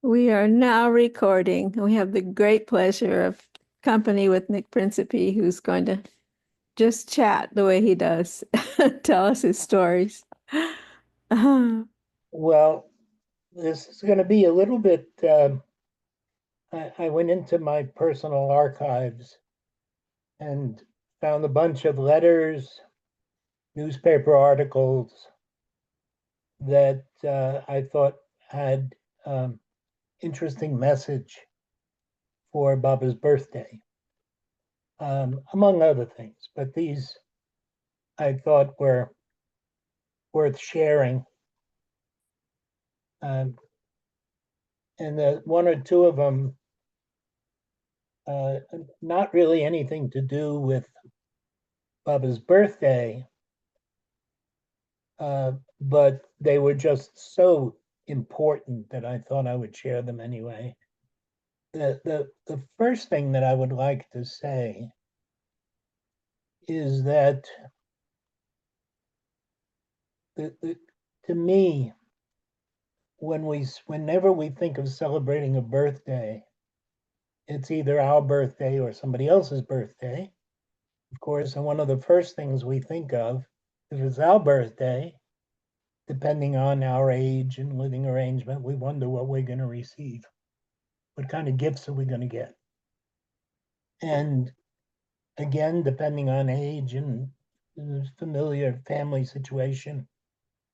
We are now recording. We have the great pleasure of company with Nick Principe, who's going to just chat the way he does, tell us his stories. Well, this is going to be a little bit. I went into my personal archives and found a bunch of letters, newspaper articles that I thought had interesting message for Baba's birthday, among other things. But these I thought were worth sharing. And one or two of them, not really anything to do with Baba's birthday, but they were just so important that I thought I would share them anyway. The first thing that I would like to say is that to me, whenever we think of celebrating a birthday, it's either our birthday or somebody else's birthday, of course. And one of the first things we think of, if it's our birthday, depending on our age and living arrangement, we wonder what we're going to receive. What kind of gifts are we going to get? And again, depending on age and familiar family situation,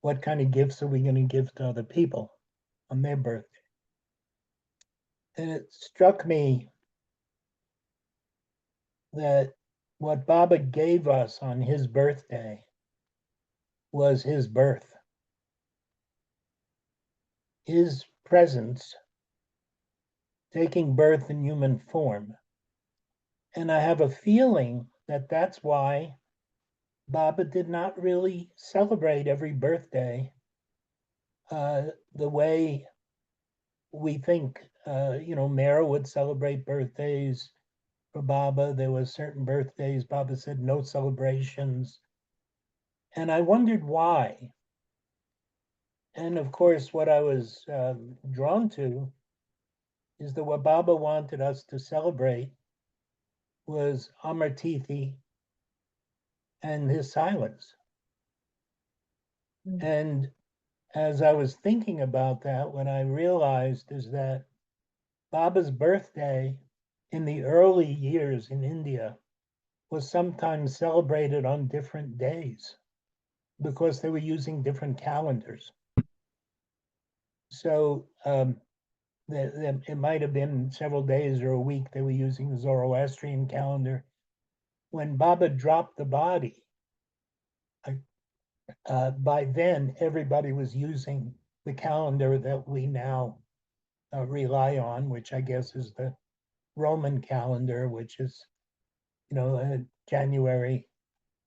what kind of gifts are we going to give to other people on their birthday? And it struck me that what Baba gave us on his birthday was his birth. His presence taking birth in human form. And I have a feeling that that's why Baba did not really celebrate every birthday the way we think. Mara would celebrate birthdays for Baba. There were certain birthdays, Baba said no celebrations. And I wondered why. And of course, what I was drawn to is that what Baba wanted us to celebrate was Amar Tithi and his silence. Mm-hmm. And as I was thinking about that, what I realized is that Baba's birthday in the early years in India was sometimes celebrated on different days because they were using different calendars. So it might have been several days or a week they were using the Zoroastrian calendar. When Baba dropped the body, by then everybody was using the calendar that we now rely on, which I guess is the Roman calendar, which is, January.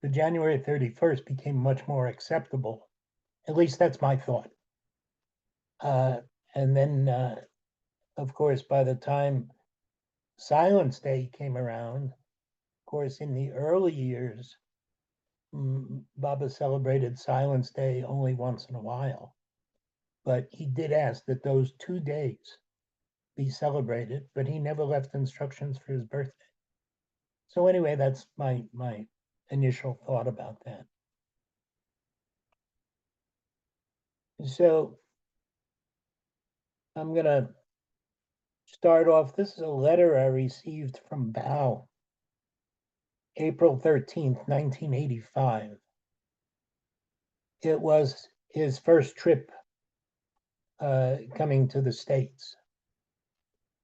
The January 31st became much more acceptable. At least that's my thought. And then, of course, by the time Silence Day came around, of course, in the early years, Baba celebrated Silence Day only once in a while. But he did ask that those 2 days be celebrated, but he never left instructions for his birthday. So anyway, that's my initial thought about that. So I'm going to start off. This is a letter I received from Bao, April 13th, 1985. It was his first trip coming to the States.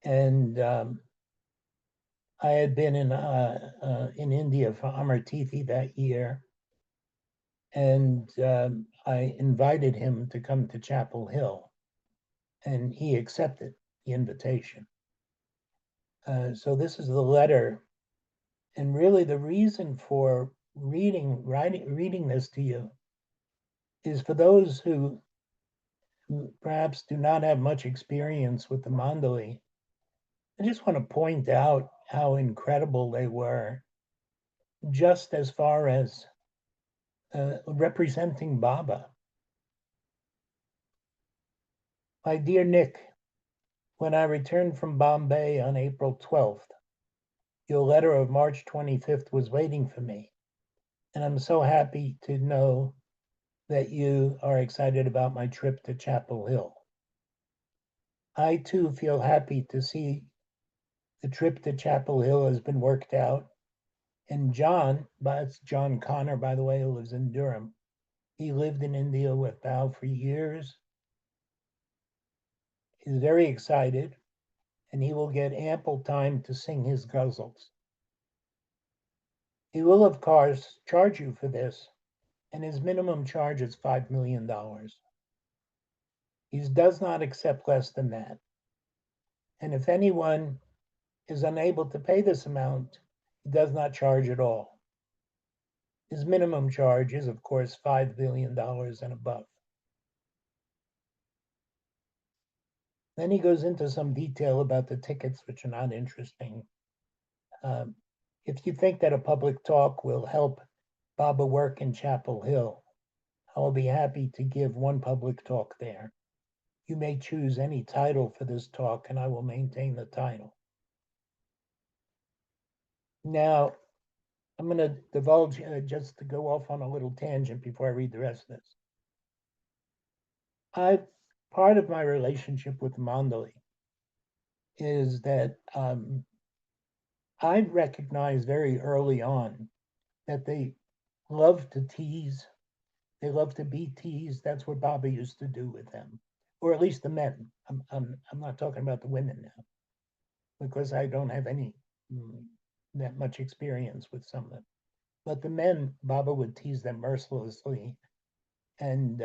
And I had been in India for Amar Tithi that year. And I invited him to come to Chapel Hill. And he accepted the invitation. So this is the letter. And really the reason for reading this to you is for those who perhaps do not have much experience with the Mandali. I just want to point out how incredible they were, just as far as representing Baba. My dear Nick, When I returned from Bombay on April 12th, your letter of March 25th was waiting for me. And I'm so happy to know that you are excited about my trip to Chapel Hill. I too feel happy to see the trip to Chapel Hill has been worked out. And John, that's John Connor, by the way, who lives in Durham. He lived in India with Bao for years. He's very excited, and he will get ample time to sing his ghazals. He will, of course, charge you for this, and his minimum charge is $5 million. He does not accept less than that. And if anyone is unable to pay this amount, he does not charge at all. His minimum charge is, of course, $5 billion and above. Then he goes into some detail about the tickets, which are not interesting. If you think that a public talk will help Baba work in Chapel Hill, I will be happy to give one public talk there. You may choose any title for this talk, and I will maintain the title. Now, I'm going to divulge, just to go off on a little tangent before I read the rest of this. Part of my relationship with Mandali is that I recognized very early on that they love to tease. They love to be teased. That's what Baba used to do with them, or at least the men. I'm not talking about the women now, because I don't have any that much experience with some of them. But the men, Baba would tease them mercilessly. And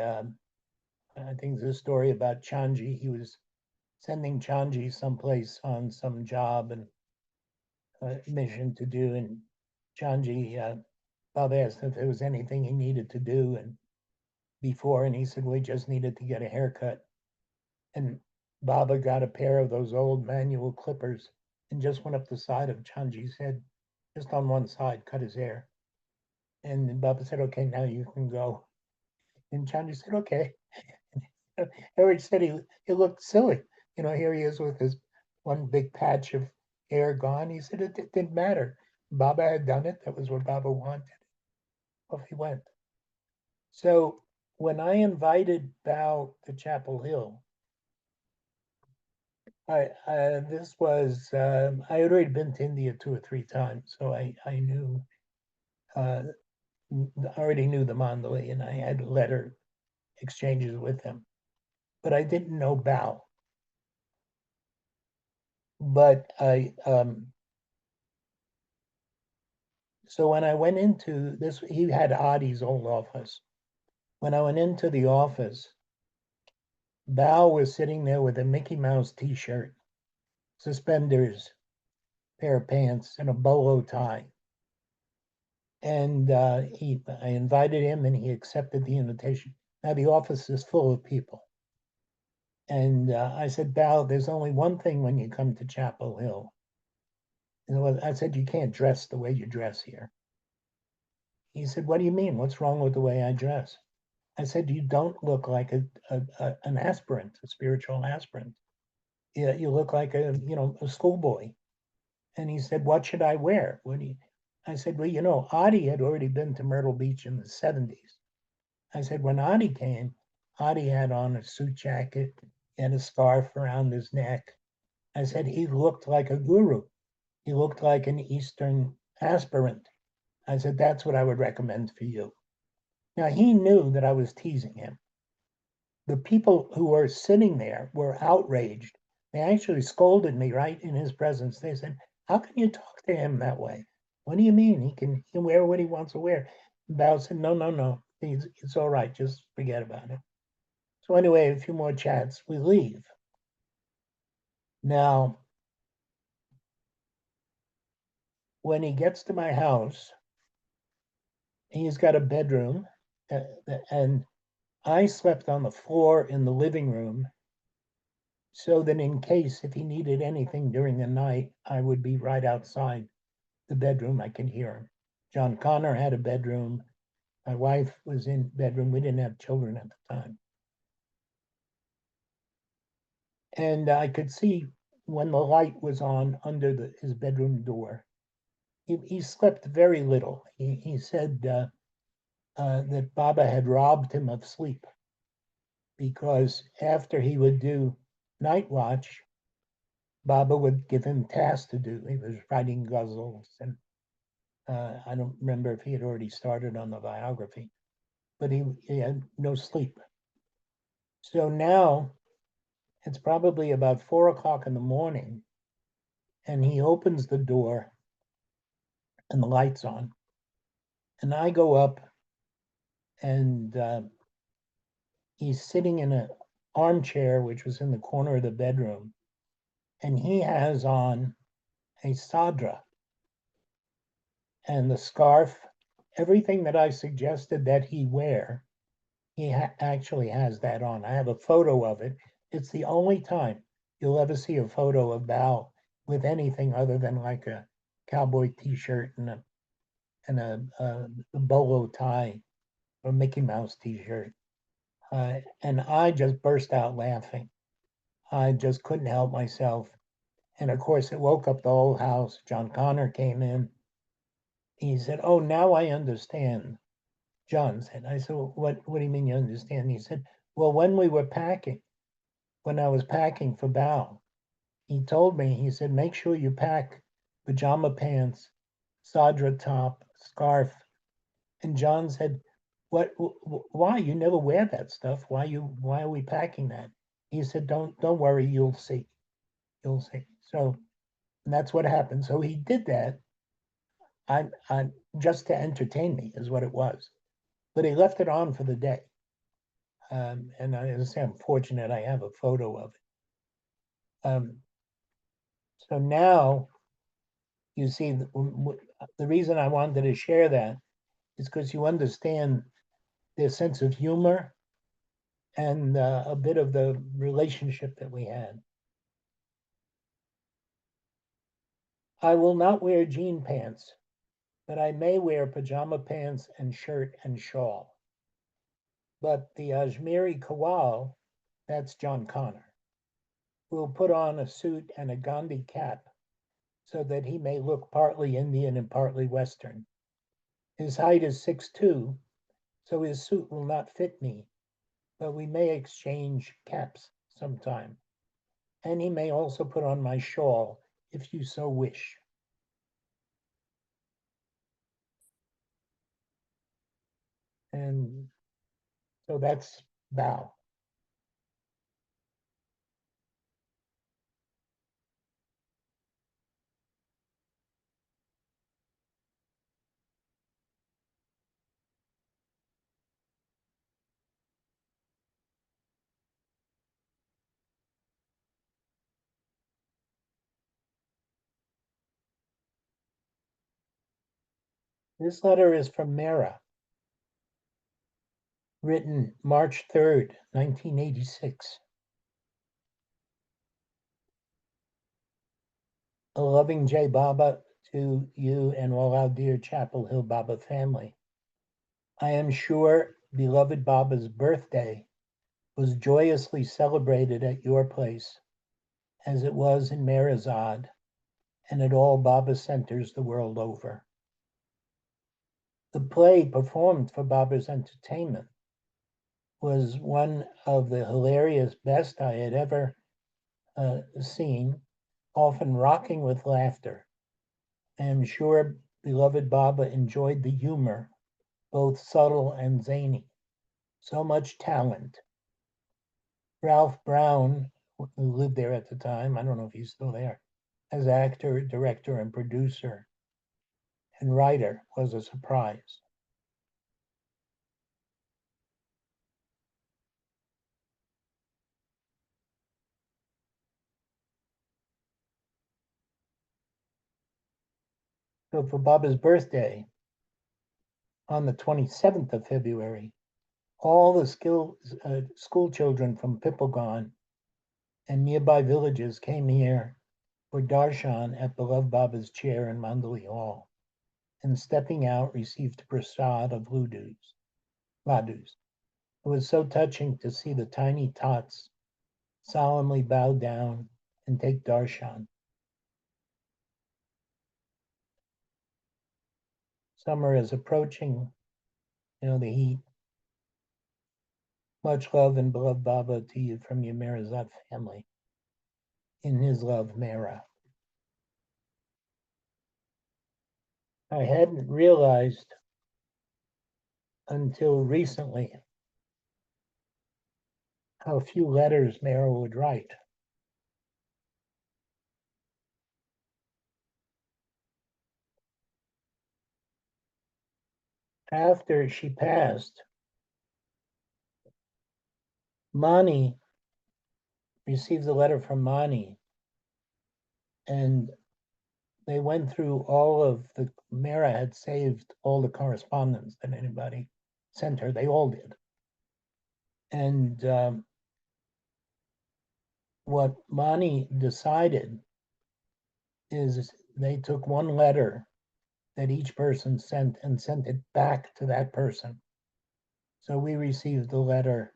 I think there's a story about Chanji. He was sending Chanji someplace on some job and mission to do. And Chanji, Baba asked if there was anything he needed to do and before, and he said, well, he just needed to get a haircut. And Baba got a pair of those old manual clippers and just went up the side of Chanji's head, just on one side, cut his hair. And Baba said, okay, now you can go. And Chanji said, okay. Eruch said he looked silly. Here he is with his one big patch of hair gone. He said it didn't matter. Baba had done it. That was what Baba wanted. Off he went. So when I invited Bao to Chapel Hill, I had already been to India 2 or 3 times, so I knew, already knew the Mandali, and I had letter exchanges with him, but I didn't know Bao. But so when I went into this, he had Adi's old office. When I went into the office, Bao was sitting there with a Mickey Mouse t-shirt, suspenders, pair of pants, and a bolo tie. And I invited him, and he accepted the invitation. Now the office is full of people. And I said, Bao, there's only one thing when you come to Chapel Hill. I said, you can't dress the way you dress here. He said, what do you mean? What's wrong with the way I dress? I said, you don't look like an aspirant, a spiritual aspirant. You look like a schoolboy. And he said, what should I wear? I said, well, Adi had already been to Myrtle Beach in the 70s. I said, when Adi came, Adi had on a suit jacket and a scarf around his neck. I said, he looked like a guru. He looked like an Eastern aspirant. I said, that's what I would recommend for you. Now, he knew that I was teasing him. The people who were sitting there were outraged. They actually scolded me right in his presence. They said, how can you talk to him that way? What do you mean? He can wear what he wants to wear. And Bao said, no. It's all right. Just forget about it. So anyway, a few more chats. We leave. Now, when he gets to my house, he's got a bedroom, and I slept on the floor in the living room, so that in case if he needed anything during the night, I would be right outside the bedroom. I could hear him. John Connor had a bedroom. My wife was in bedroom. We didn't have children at the time. And I could see when the light was on under his bedroom door. He slept very little. He said that Baba had robbed him of sleep because after he would do night watch, Baba would give him tasks to do. He was writing ghazals, and I don't remember if he had already started on the biography, but he had no sleep. So now it's probably about 4 o'clock in the morning, and he opens the door and the light's on. And I go up, and he's sitting in an armchair, which was in the corner of the bedroom, and he has on a sadra and the scarf, everything that I suggested that he wear. He actually has that on. I have a photo of it. It's the only time you'll ever see a photo of Bao with anything other than like a cowboy T-shirt and a bolo tie or Mickey Mouse T-shirt. And I just burst out laughing. I just couldn't help myself. And of course, it woke up the whole house. John Connor came in. He said, "Oh, now I understand." John said. I said, well, what do you mean you understand? He said, "Well, when we were packing, when I was packing for Bao, he told me, he said, make sure you pack pajama pants, sadra top, scarf." And John said, why? You never wear that stuff. Why are we packing that? He said, don't worry, you'll see. You'll see. So that's what happened. So he did that. I just to entertain me is what it was. But he left it on for the day. And as I say, I'm fortunate I have a photo of it. So now you see, the reason I wanted to share that is because you understand their sense of humor and a bit of the relationship that we had. I will not wear jean pants, but I may wear pajama pants and shirt and shawl. But the Ajmeri Kawal, that's John Connor, will put on a suit and a Gandhi cap so that he may look partly Indian and partly Western. His height is 6'2", so his suit will not fit me, but we may exchange caps sometime. And he may also put on my shawl if you so wish. And so that's Bao. This letter is from Mara, written March 3rd, 1986. A loving Jai Baba to you and all our dear Chapel Hill Baba family. I am sure beloved Baba's birthday was joyously celebrated at your place, as it was in Merazad and at all Baba centers the world over. The play performed for Baba's entertainment was one of the hilarious best I had ever seen, often rocking with laughter. I am sure beloved Baba enjoyed the humor, both subtle and zany. So much talent. Ralph Brown, who lived there at the time, I don't know if he's still there, as actor, director, and producer and writer, was a surprise. So for Baba's birthday, on the 27th of February, all the school children from Pippalgarh and nearby villages came here for darshan at beloved Baba's chair in Mandali Hall, and stepping out received prasad of ladus. It was so touching to see the tiny tots solemnly bow down and take darshan. Summer is approaching, the heat. Much love and beloved Baba to you from your Mirazat family. In his love, Mera. I hadn't realized until recently how few letters Mera would write. After she passed, Mani received a letter from Mani, and they went through all of the, Mera had saved all the correspondence that anybody sent her. They all did. And what Mani decided is they took one letter that each person sent and sent it back to that person. So we received a letter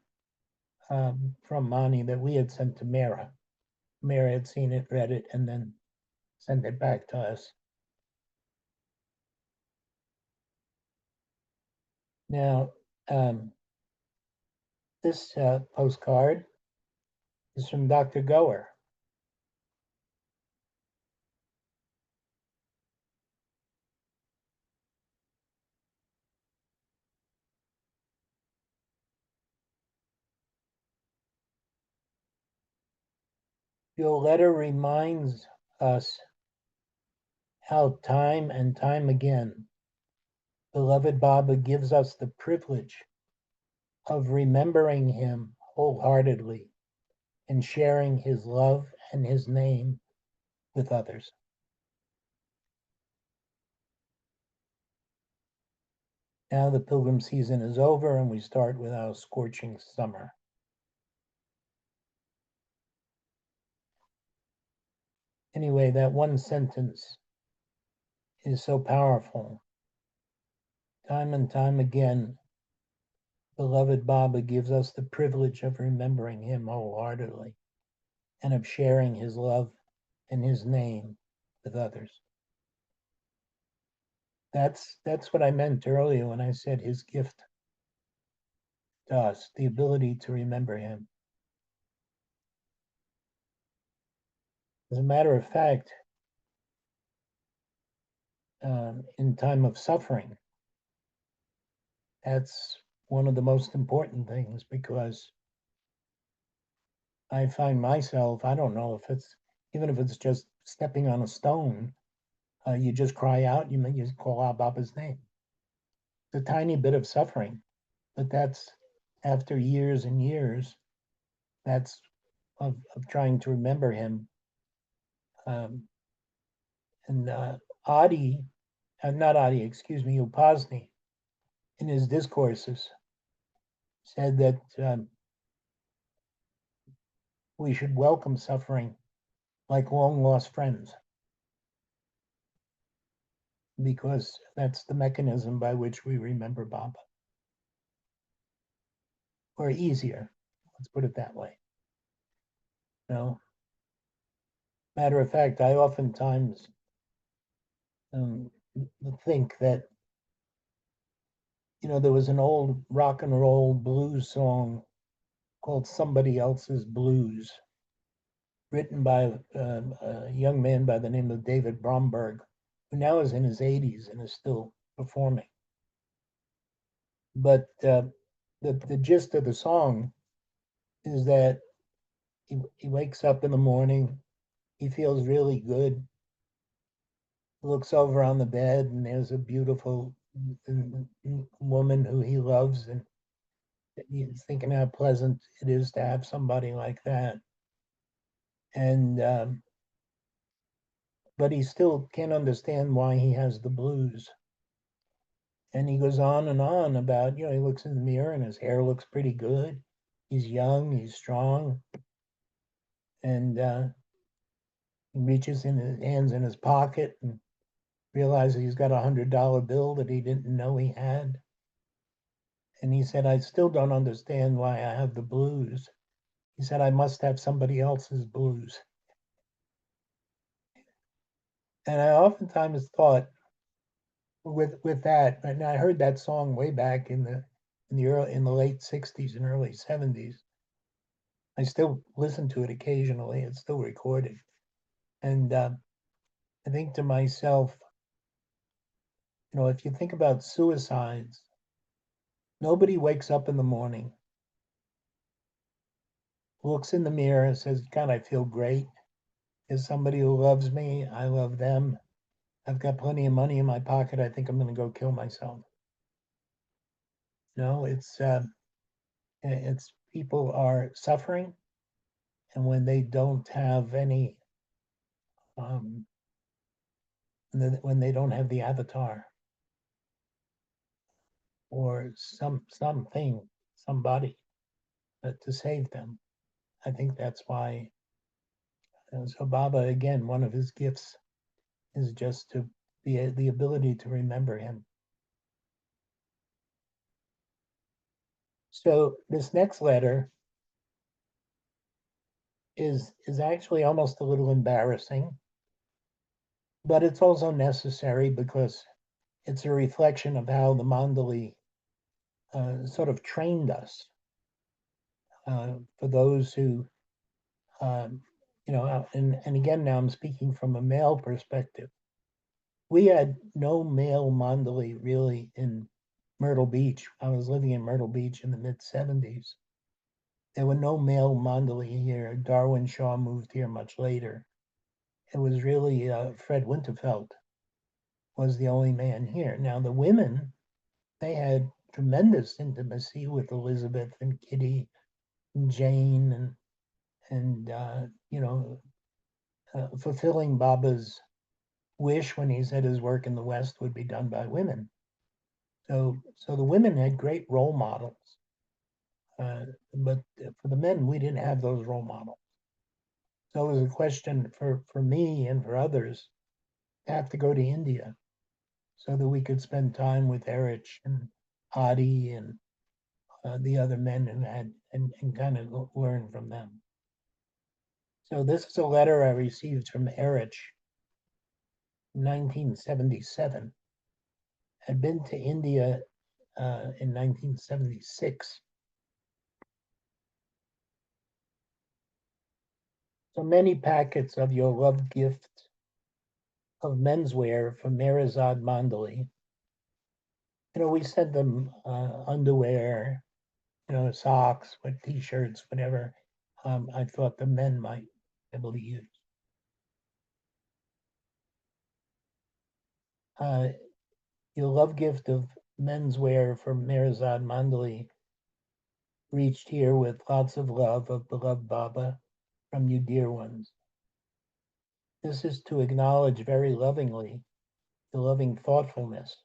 from Mani that we had sent to Mera. Mera had seen it, read it, and then sent it back to us. Now, this postcard is from Dr. Goer. Your letter reminds us how time and time again, beloved Baba gives us the privilege of remembering him wholeheartedly and sharing his love and his name with others. Now the pilgrim season is over and we start with our scorching summer. Anyway, that one sentence is so powerful. Time and time again, beloved Baba gives us the privilege of remembering him wholeheartedly and of sharing his love and his name with others. That's what I meant earlier when I said his gift to us, the ability to remember him. As a matter of fact, in time of suffering, that's one of the most important things, because I find myself, I don't know if it's, even if it's just stepping on a stone, you just cry out, you call out Baba's name. It's a tiny bit of suffering, but that's after years and years, that's of trying to remember him. And Adi, not Adi, excuse me, Upasni, in his discourses, said that we should welcome suffering like long lost friends, because that's the mechanism by which we remember Baba. Or easier, let's put it that way. Matter of fact, I oftentimes think that, there was an old rock and roll blues song called Somebody Else's Blues, written by a young man by the name of David Bromberg, who now is in his 80s and is still performing. But the gist of the song is that he wakes up in the morning, he feels really good, looks over on the bed, and there's a beautiful woman who he loves, and he's thinking how pleasant it is to have somebody like that. And but he still can't understand why he has the blues. And he goes on and on about, he looks in the mirror and his hair looks pretty good. He's young, he's strong. And he reaches in his hands in his pocket and realizes he's got $100 bill that he didn't know he had. And he said, I still don't understand why I have the blues. He said, I must have somebody else's blues. And I oftentimes thought with that, and I heard that song way back in the late 60s and early 70s. I still listen to it occasionally. It's still recorded. And I think to myself, if you think about suicides, nobody wakes up in the morning, looks in the mirror and says, God, I feel great. There's somebody who loves me. I love them. I've got plenty of money in my pocket. I think I'm going to go kill myself. No, it's people are suffering, and when they don't have any, um, when they don't have the avatar or somebody to save them, I think that's why. So Baba, again, one of his gifts is just to be the ability to remember him. So this next letter is actually almost a little embarrassing, but it's also necessary because it's a reflection of how the Mandali sort of trained us. For those who, um, and again, now I'm speaking from a male perspective. We had no male Mandali really in Myrtle Beach. I was living in Myrtle Beach in the mid 70s. There were no male Mandali here. Darwin Shaw moved here much later. It was really Fred Winterfeld was the only man here. Now the women, they had tremendous intimacy with Elizabeth and Kitty and Jane and fulfilling Baba's wish when he said his work in the West would be done by women. So the women had great role models, but for the men, we didn't have those role models. So it was a question for me and for others to have to go to India so that we could spend time with Eruch and Adi and the other men and kind of learn from them. So this is a letter I received from Eruch in 1977. I'd been to India in 1976. So many packets of your love gift of menswear from Mirazad Mandali. We sent them underwear, socks, with t-shirts, whatever I thought the men might be able to use. Your love gift of menswear from Mirazad Mandali reached here with lots of love of beloved Baba from you dear ones. This is to acknowledge very lovingly the loving thoughtfulness.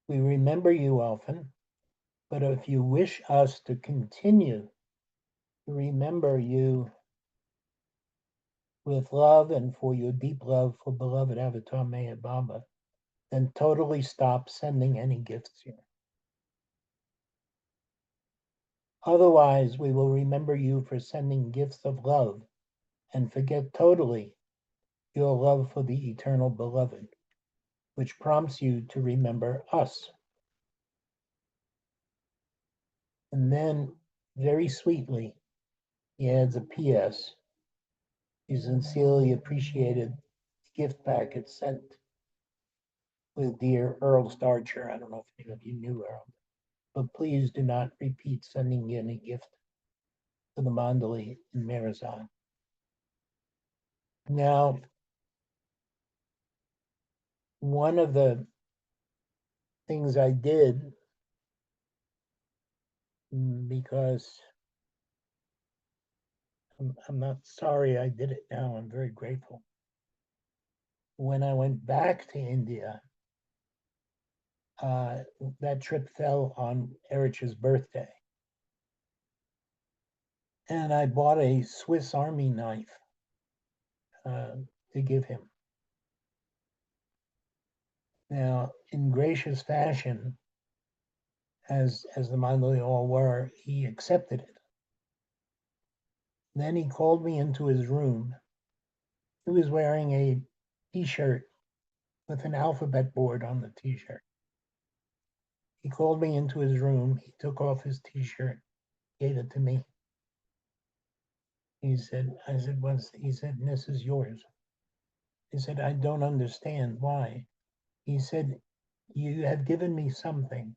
We remember you often, but if you wish us to continue to remember you with love and for your deep love for beloved Avatar Meher Baba, then totally stop sending any gifts here. Otherwise, we will remember you for sending gifts of love and forget totally your love for the eternal beloved, which prompts you to remember us. And then, very sweetly, he adds a P.S. He sincerely appreciated the gift packet sent with dear Earl Starcher. I don't know if any of you knew Earl, but please do not repeat sending any gift to the Mandali in Mirazan. Now, one of the things I did, because I'm not sorry I did it now, I'm very grateful. When I went back to India, that trip fell on Eruch's birthday. And I bought a Swiss Army knife to give him. Now, in gracious fashion, as the Mandali all were, he accepted it. Then he called me into his room. He was wearing a t-shirt with an alphabet board on the t-shirt. He called me into his room. He took off his t-shirt, gave it to me. I said, what's, he said, this is yours. He said, I don't understand why. He said, you have given me something,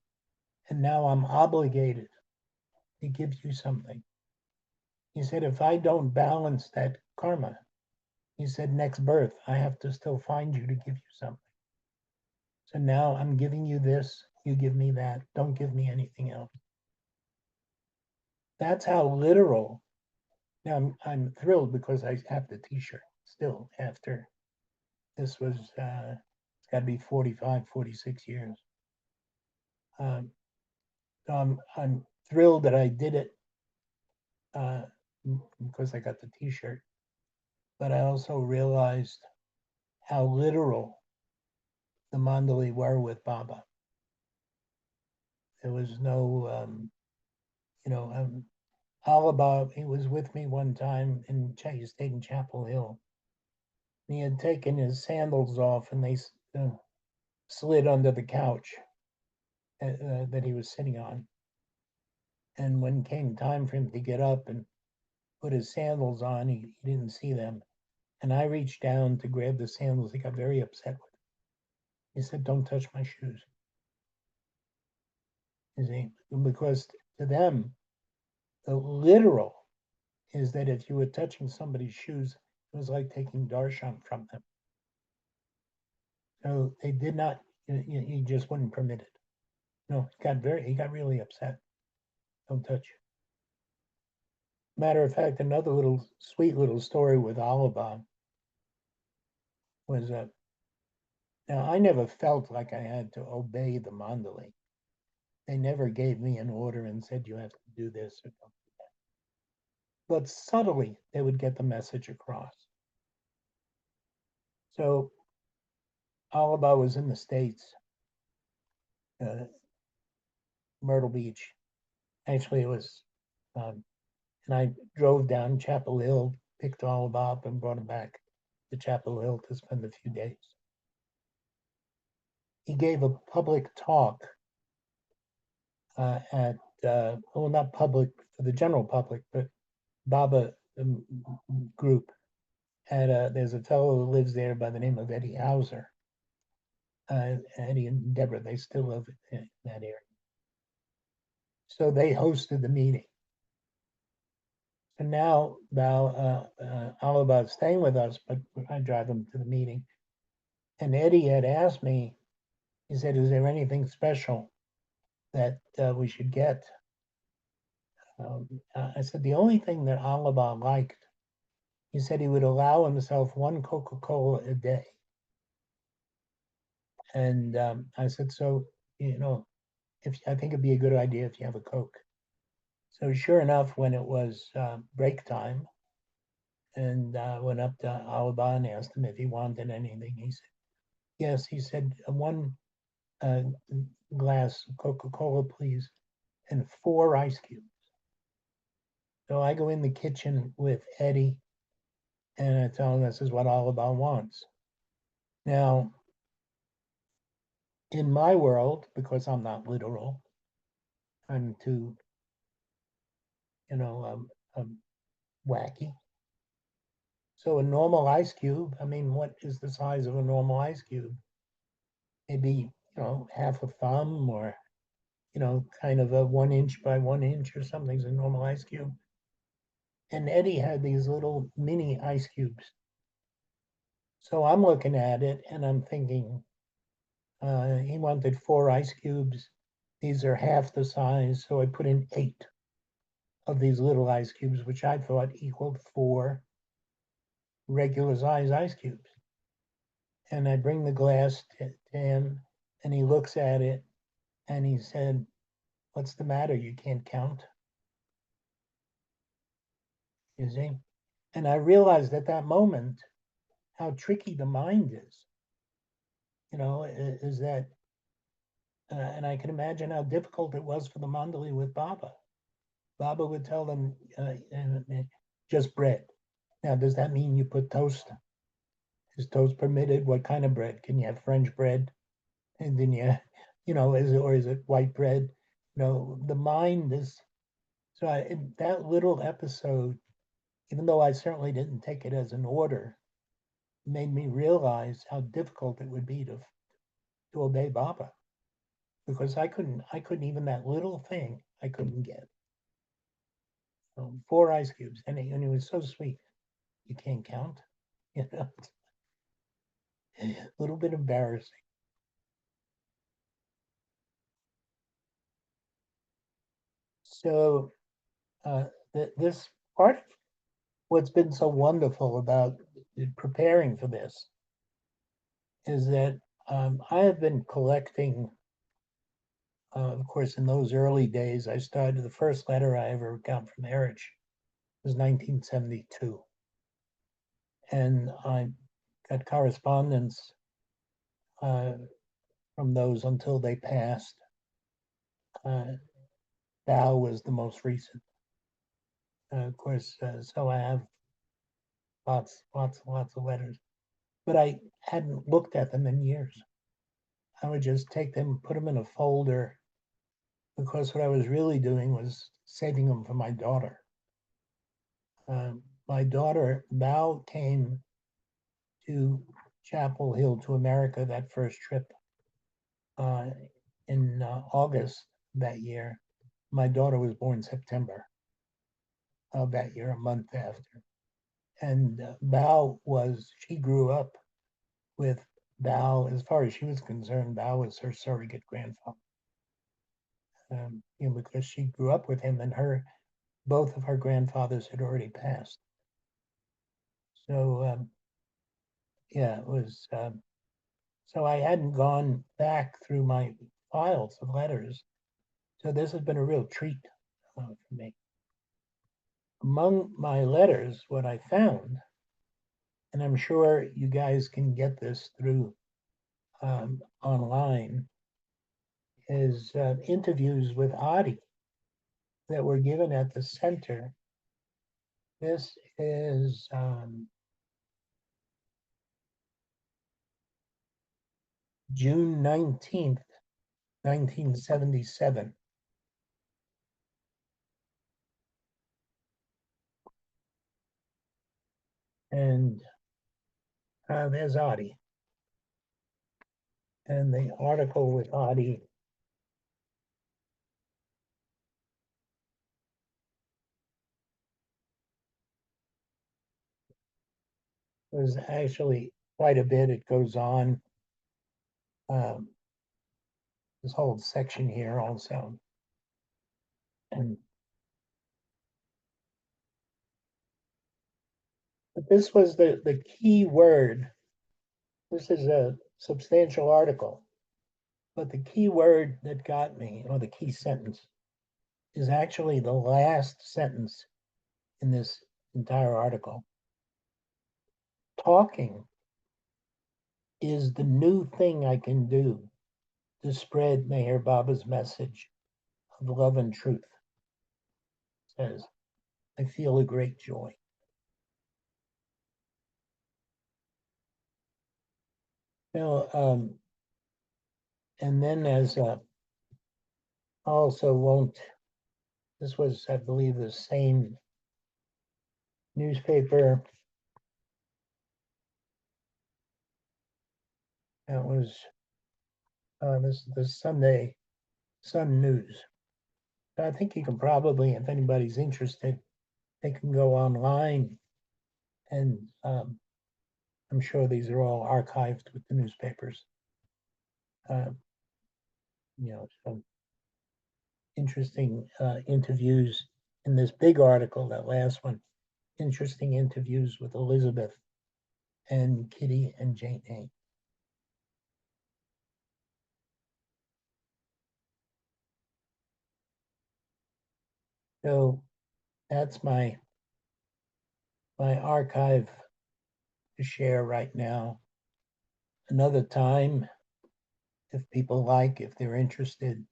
and now I'm obligated to give you something. He said, if I don't balance that karma, he said, next birth, I have to still find you to give you something. So now I'm giving you this, you give me that, don't give me anything else. That's how literal. Now I'm thrilled because I have the t-shirt still after this was, it's got to be 45, 46 years. So I'm thrilled that I did it because I got the t-shirt, but I also realized how literal the Mandali were with Baba. There was no, Alaba, he was with me one time he stayed in Chapel Hill. He had taken his sandals off and they slid under the couch that he was sitting on. And when came time for him to get up and put his sandals on, he didn't see them. And I reached down to grab the sandals. He got very upset with it. He said, don't touch my shoes. You see, because to them, the literal is that if you were touching somebody's shoes, it was like taking darshan from them. So they did not, he just wouldn't permit it. No, he got really upset. Don't touch. Matter of fact, another little sweet little story with Alaba was now I never felt like I had to obey the Mandali. They never gave me an order and said you have to do this or don't do that. But subtly they would get the message across. So Alaba was in the States, Myrtle Beach. Actually, it was, and I drove down Chapel Hill, picked Alaba up, and brought him back to Chapel Hill to spend a few days. He gave a public talk at, well, not public for the general public, but Baba group. There's a fellow who lives there by the name of Eddie Hauser. Eddie and Deborah, they still live in that area. So they hosted the meeting. And now Alaba is staying with us, but I drive him to the meeting. And Eddie had asked me, he said, is there anything special that we should get? I said, the only thing that Alaba liked, he said he would allow himself one Coca-Cola a day. And I said, so, if I think it'd be a good idea if you have a Coke. So sure enough, when it was break time, and went up to Alaba and asked him if he wanted anything, he said, yes. He said, one glass of Coca-Cola, please, and 4 ice cubes. So I go in the kitchen with Eddie, and I tell him this is what Alaba wants. Now, in my world, because I'm not literal, I'm too, wacky. So a normal ice cube, I mean, what is the size of a normal ice cube? Maybe, half a thumb or, kind of a 1 inch by 1 inch or something is a normal ice cube. And Eddie had these little mini ice cubes. So I'm looking at it and I'm thinking, he wanted 4 ice cubes. These are half the size. So I put in 8 of these little ice cubes, which I thought equaled 4 regular size ice cubes. And I bring the glass to him and he looks at it and he said, what's the matter? You can't count? You see? And I realized at that moment how tricky the mind is. Is that And I can imagine how difficult it was for the Mandali with Baba. Baba would tell them just bread. Now, does that mean you put toast? Is toast permitted? What kind of bread? Can you have French bread? And then is it white bread? The mind is so that little episode, even though I certainly didn't take it as an order, made me realize how difficult it would be to obey Baba because I couldn't even that little thing I couldn't get. 4 ice cubes, and it was so sweet. You can't count, a little bit embarrassing. So this part of what's been so wonderful about preparing for this is that I have been collecting. Of course, in those early days, I started the first letter I ever got from Eruch was 1972, and I got correspondence from those until they passed. Thou was the most recent, of course. So I have lots of letters, but I hadn't looked at them in years. I would just take them, put them in a folder, because what I was really doing was saving them for my daughter. My daughter, Bao, came to Chapel Hill to America that first trip in August that year. My daughter was born September of that year, a month after. And Bao she grew up with Bao, as far as she was concerned, Bao was her surrogate grandfather. Because she grew up with him and both of her grandfathers had already passed. So, yeah, it was, so I hadn't gone back through my files of letters. So this has been a real treat for me. Among my letters, what I found, and I'm sure you guys can get this through online, is interviews with Adi that were given at the center. This is June 19th, 1977. And there's Adi. And the article with Adi was actually quite a bit. It goes on. Um, this whole section here also. And but this was the key word. This is a substantial article, but the key word that got me, or the key sentence, is actually the last sentence in this entire article. Talking is the new thing I can do to spread Meher Baba's message of love and truth. It says, I feel a great joy. And then as also won't, this was, I believe, the same newspaper. That was this the Sunday Sun News. I think you can probably, if anybody's interested, they can go online, and I'm sure these are all archived with the newspapers. Some interesting interviews in this big article, that last one, interesting interviews with Elizabeth and Kitty and Jane A. So that's my archive to share right now. Another time, if people like, if they're interested.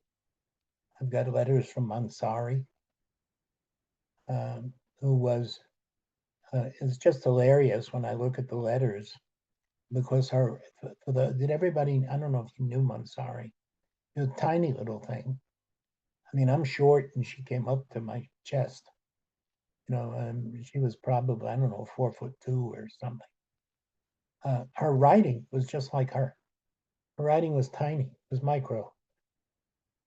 I've got letters from Mansari, who was, it's just hilarious when I look at the letters because did everybody, I don't know if you knew Mansari, a tiny little thing. I mean, I'm short and she came up to my chest. She was probably, I don't know, 4'2" or something. Her writing was just like her. Her writing was tiny, it was micro.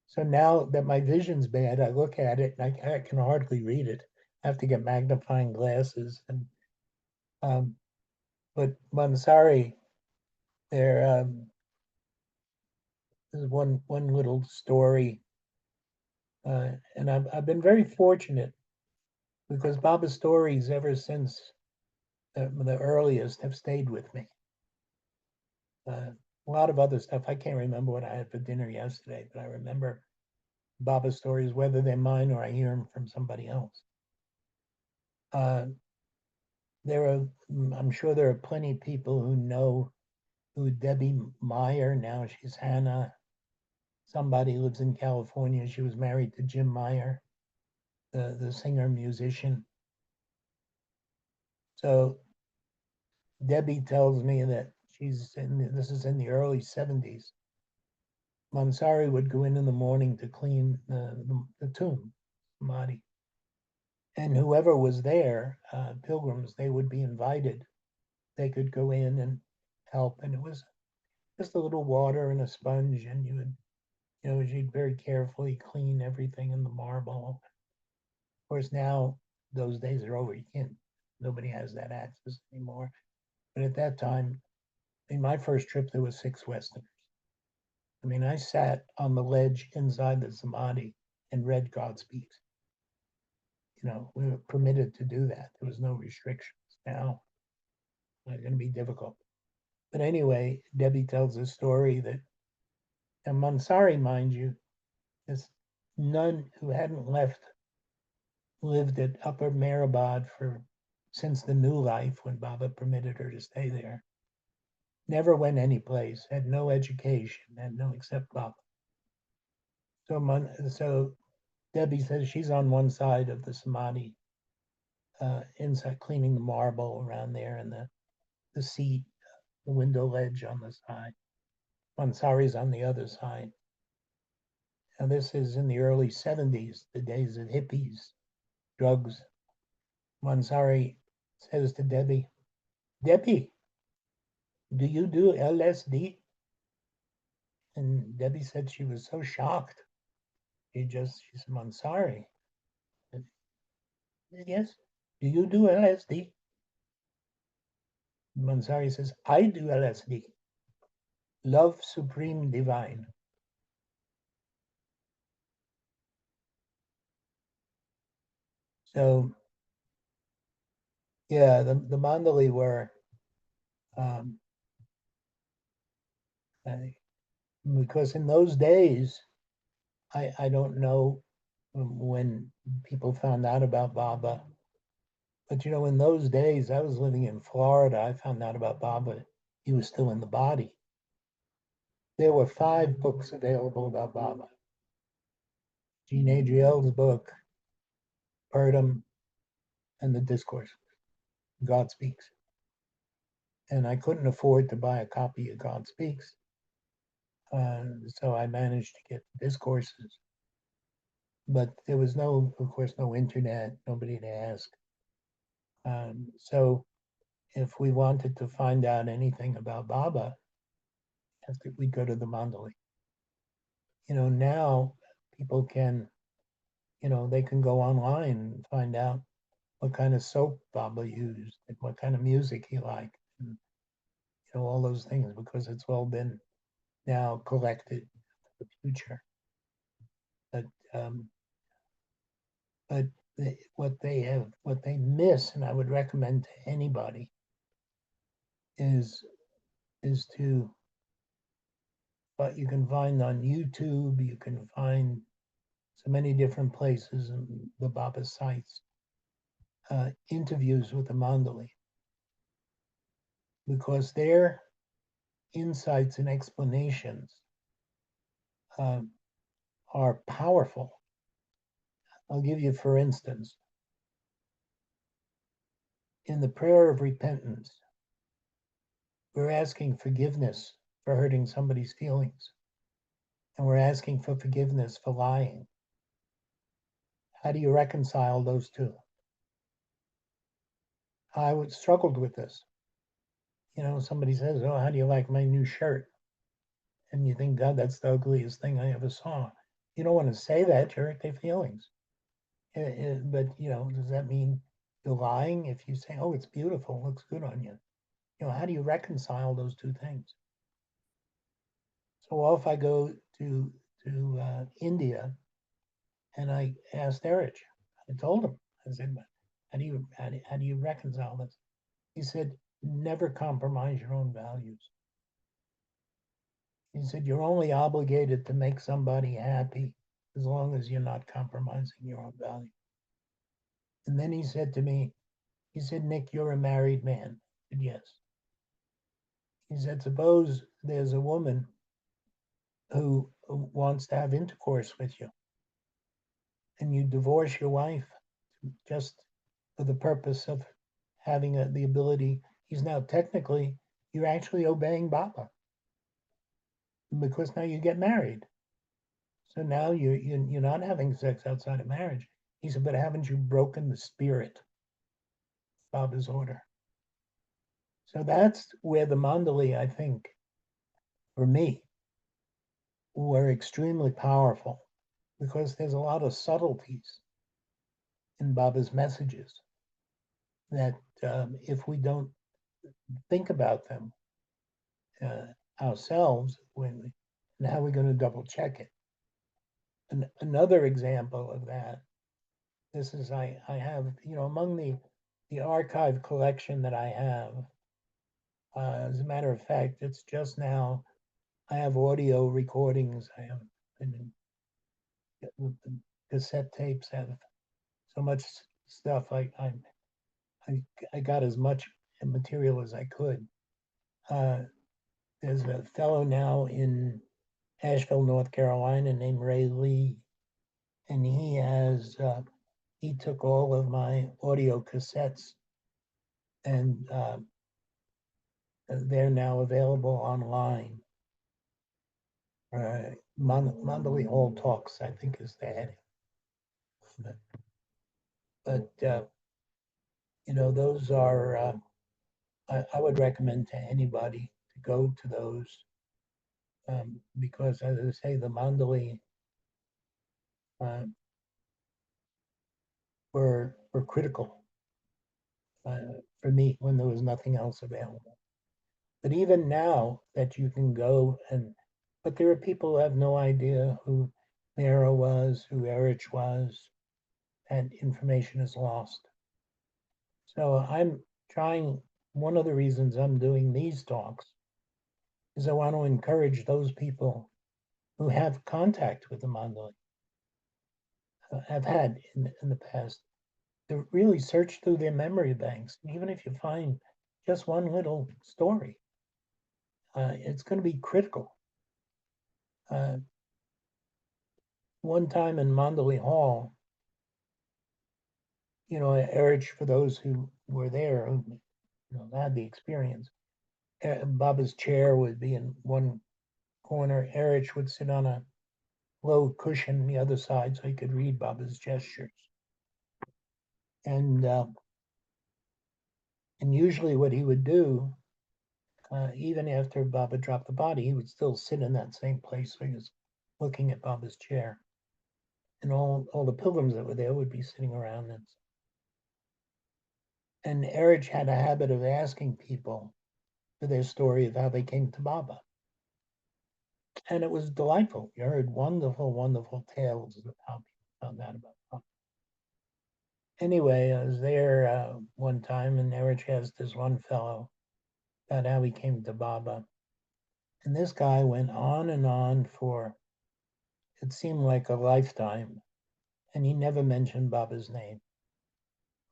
So now that my vision's bad, I look at it and I can hardly read it. I have to get magnifying glasses. But Mansari, there is one little story, and I've been very fortunate because Baba's stories ever since the earliest have stayed with me. A lot of other stuff I can't remember what I had for dinner yesterday, but I remember Baba stories, whether they're mine or I hear them from somebody else. I'm sure there are plenty of people who know who Debbie Meyer, now she's Hannah. Somebody lives in California. She was married to Jim Meyer, the singer musician. So Debbie tells me that this is in the early 70s. Mansari would go in the morning to clean the tomb, Samadhi. And whoever was there, pilgrims, they would be invited. They could go in and help. And it was just a little water and a sponge, and she'd very carefully clean everything in the marble. Of course, now those days are over. Nobody has that access anymore. But at that time, in my first trip, there was 6 Westerners. I mean, I sat on the ledge inside the Samadhi and read God Speaks. We were permitted to do that. There was no restrictions. Now, it's going to be difficult. But anyway, Debbie tells a story that, and Mansari, mind you, this nun who hadn't lived at Upper Mehrabad since the New Life, when Baba permitted her to stay there. Never went anyplace, had no education, had no except Baba. So Debbie says she's on one side of the Samadhi, inside cleaning the marble around there, and the seat, the window ledge on the side. Mansari's on the other side. And this is in the early 70s, the days of hippies, drugs. Mansari says to Debbie, "Debbie, do you do LSD?" And Debbie said she was so shocked. She said, "Mansari, yes, do you do LSD?" Mansari says, "I do LSD. Love supreme divine." So, yeah, the Mandali were, because in those days, I don't know when people found out about Baba, but in those days, I was living in Florida. I found out about Baba. He was still in the body. There were 5 books available about Baba. Jean Adriel's book, Purdom, and the Discourse, God Speaks. And I couldn't afford to buy a copy of God Speaks. So I managed to get the discourses. But there was of course, no internet, nobody to ask. So if we wanted to find out anything about Baba, we'd go to the Mandali. Now people can, they can go online and find out what kind of soap Baba used and what kind of music he liked, and all those things, because it's all been now collected for the future. But what they miss, and I would recommend to anybody, is to, but you can find on YouTube, you can find so many different places in the Baba sites, interviews with the Mandali, because their insights and explanations are powerful. I'll give you, for instance, in the prayer of repentance, we're asking forgiveness for hurting somebody's feelings, and we're asking for forgiveness for lying. How do you reconcile those two? I struggled with this. Somebody says, "Oh, how do you like my new shirt?" And you think, "God, that's the ugliest thing I ever saw." You don't want to say that, you hurt their feelings. But does that mean you're lying if you say, "Oh, it's beautiful, looks good on you"? How do you reconcile those two things? So if I go to India, and I asked Eruch, I told him, I said, how do you reconcile this? He said, never compromise your own values. He said, you're only obligated to make somebody happy as long as you're not compromising your own value. And then he said to me, he said, Nick, you're a married man. I said, yes. He said, suppose there's a woman who wants to have intercourse with you, and you divorce your wife just for the purpose of having the ability. He's now technically, you're actually obeying Baba, because now you get married. So now you're not having sex outside of marriage. He said, but haven't you broken the spirit of Baba's order? So that's where the Mandali, I think, for me, were extremely powerful, because there's a lot of subtleties in Baba's messages that if we don't think about them ourselves, and how we're going to double check it. And another example of that, this is, I have, among the archive collection that I have, as a matter of fact, it's just now, I have audio recordings, I have the cassette tapes, have so much stuff. I got as much material as I could. There's a fellow now in Asheville, North Carolina, named Ray Lee, and he took all of my audio cassettes, and they're now available online. Mandali Hall Talks, I think, is the heading. But those are, I would recommend to anybody to go to those, because, as I say, the Mandali were critical for me when there was nothing else available. But even now that you can go but there are people who have no idea who Mara was, who Eruch was, and information is lost. So I'm trying, one of the reasons I'm doing these talks is I want to encourage those people who have contact with the Mandali, have had in the past, to really search through their memory banks. And even if you find just one little story, it's going to be critical. One time in Mandali Hall, Eruch, for those who were there, who had the experience, Baba's chair would be in one corner. Eruch would sit on a low cushion on the other side so he could read Baba's gestures. And usually what he would do, even after Baba dropped the body, he would still sit in that same place. So he was looking at Baba's chair. And all the pilgrims that were there would be sitting around. And Eruch had a habit of asking people for their story of how they came to Baba. And it was delightful. You heard wonderful, wonderful tales of how people found out about Baba. Anyway, I was there one time, and Eruch asked this one fellow about how he came to Baba. And this guy went on and on for, it seemed like a lifetime, and he never mentioned Baba's name.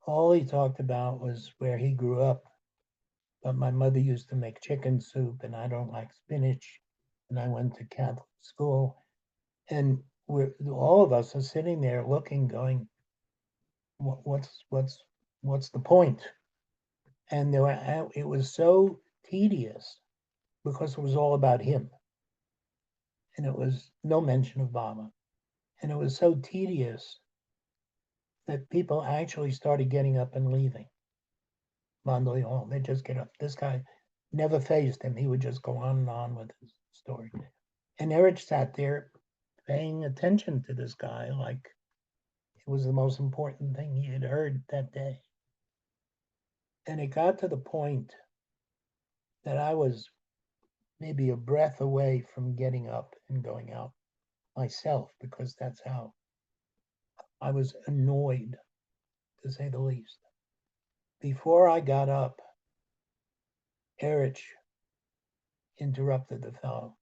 All he talked about was where he grew up. But my mother used to make chicken soup, and I don't like spinach, and I went to Catholic school. And all of us are sitting there looking, going, what's the point? And it was so tedious because it was all about him, and it was no mention of Baba, and it was so tedious that people actually started getting up and leaving Mandali Hall. They just get up. This guy never phased him. He would just go on and on with his story. And Eruch sat there paying attention to this guy like it was the most important thing he had heard that day. And it got to the point that I was maybe a breath away from getting up and going out myself, because that's how I was annoyed, to say the least. Before I got up, Eruch interrupted the fellow.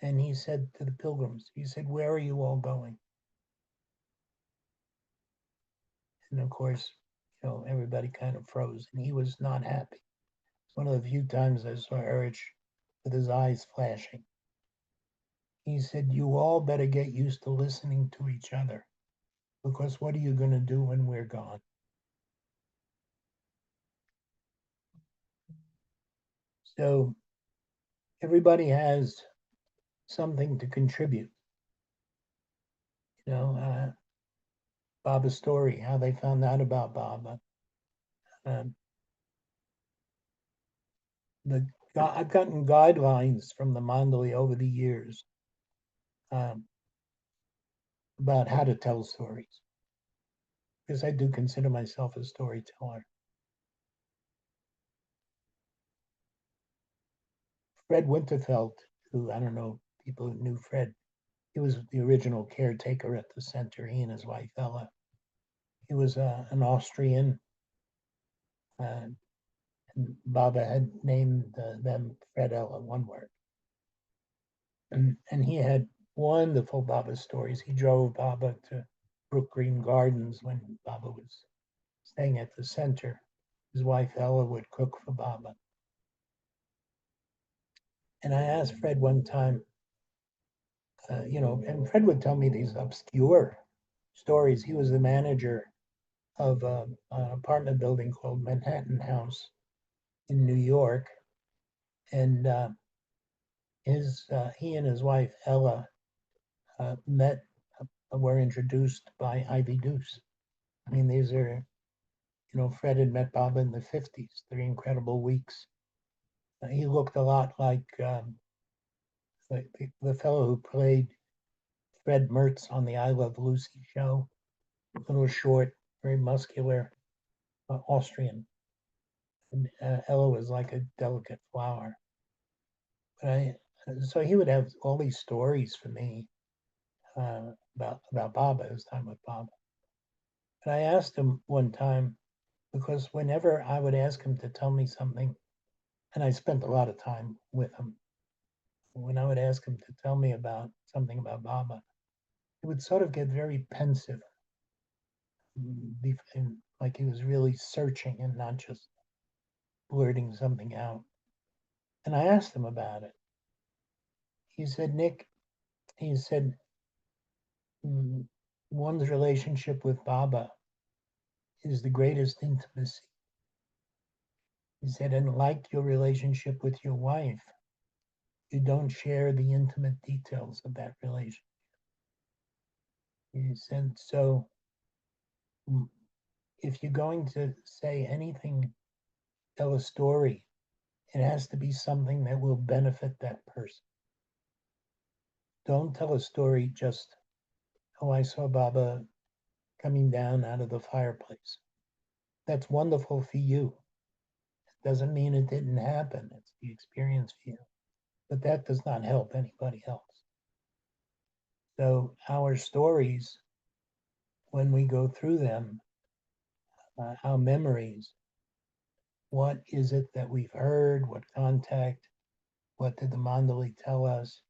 And he said to the pilgrims, he said, "Where are you all going?" And of course, everybody kind of froze, and he was not happy. It's one of the few times I saw Eruch with his eyes flashing. He said, "You all better get used to listening to each other, because what are you going to do when we're gone?" So everybody has something to contribute. Baba's story, how they found out about Baba. Um, I've gotten guidelines from the Mandali over the years um, about how to tell stories, because I do consider myself a storyteller. Fred Winterfeld, who, I don't know, people who knew Fred, he was the original caretaker at the center, he and his wife Ella. He was an Austrian, and Baba had named them Fred Ella, one word. And he had wonderful Baba stories. He drove Baba to Brook Green Gardens when Baba was staying at the center. His wife Ella would cook for Baba. And I asked Fred one time, and Fred would tell me these obscure stories. He was the manager of an apartment building called Manhattan House in New York, and he and his wife Ella were introduced by Ivy Deuce. I mean, these are, Fred had met Baba in the 50s, 3 incredible weeks. He looked a lot like the fellow who played Fred Mertz on the I Love Lucy show, a little short, very muscular Austrian. And Ella was like a delicate flower. So he would have all these stories for me about Baba, his time with Baba. And I asked him one time, because whenever I would ask him to tell me something, and I spent a lot of time with him, when I would ask him to tell me about something about Baba, he would sort of get very pensive, like he was really searching and not just blurting something out. And I asked him about it. He said, "Nick," he said, "one's relationship with Baba is the greatest intimacy." He said, "and like your relationship with your wife, you don't share the intimate details of that relationship." He said, "So if you're going to say anything, tell a story, it has to be something that will benefit that person. Don't tell a story just, oh, I saw Baba coming down out of the fireplace. That's wonderful for you. It doesn't mean it didn't happen. It's the experience for you. But that does not help anybody else." So our stories, when we go through them, our memories, what is it that we've heard? What contact? What did the Mandali tell us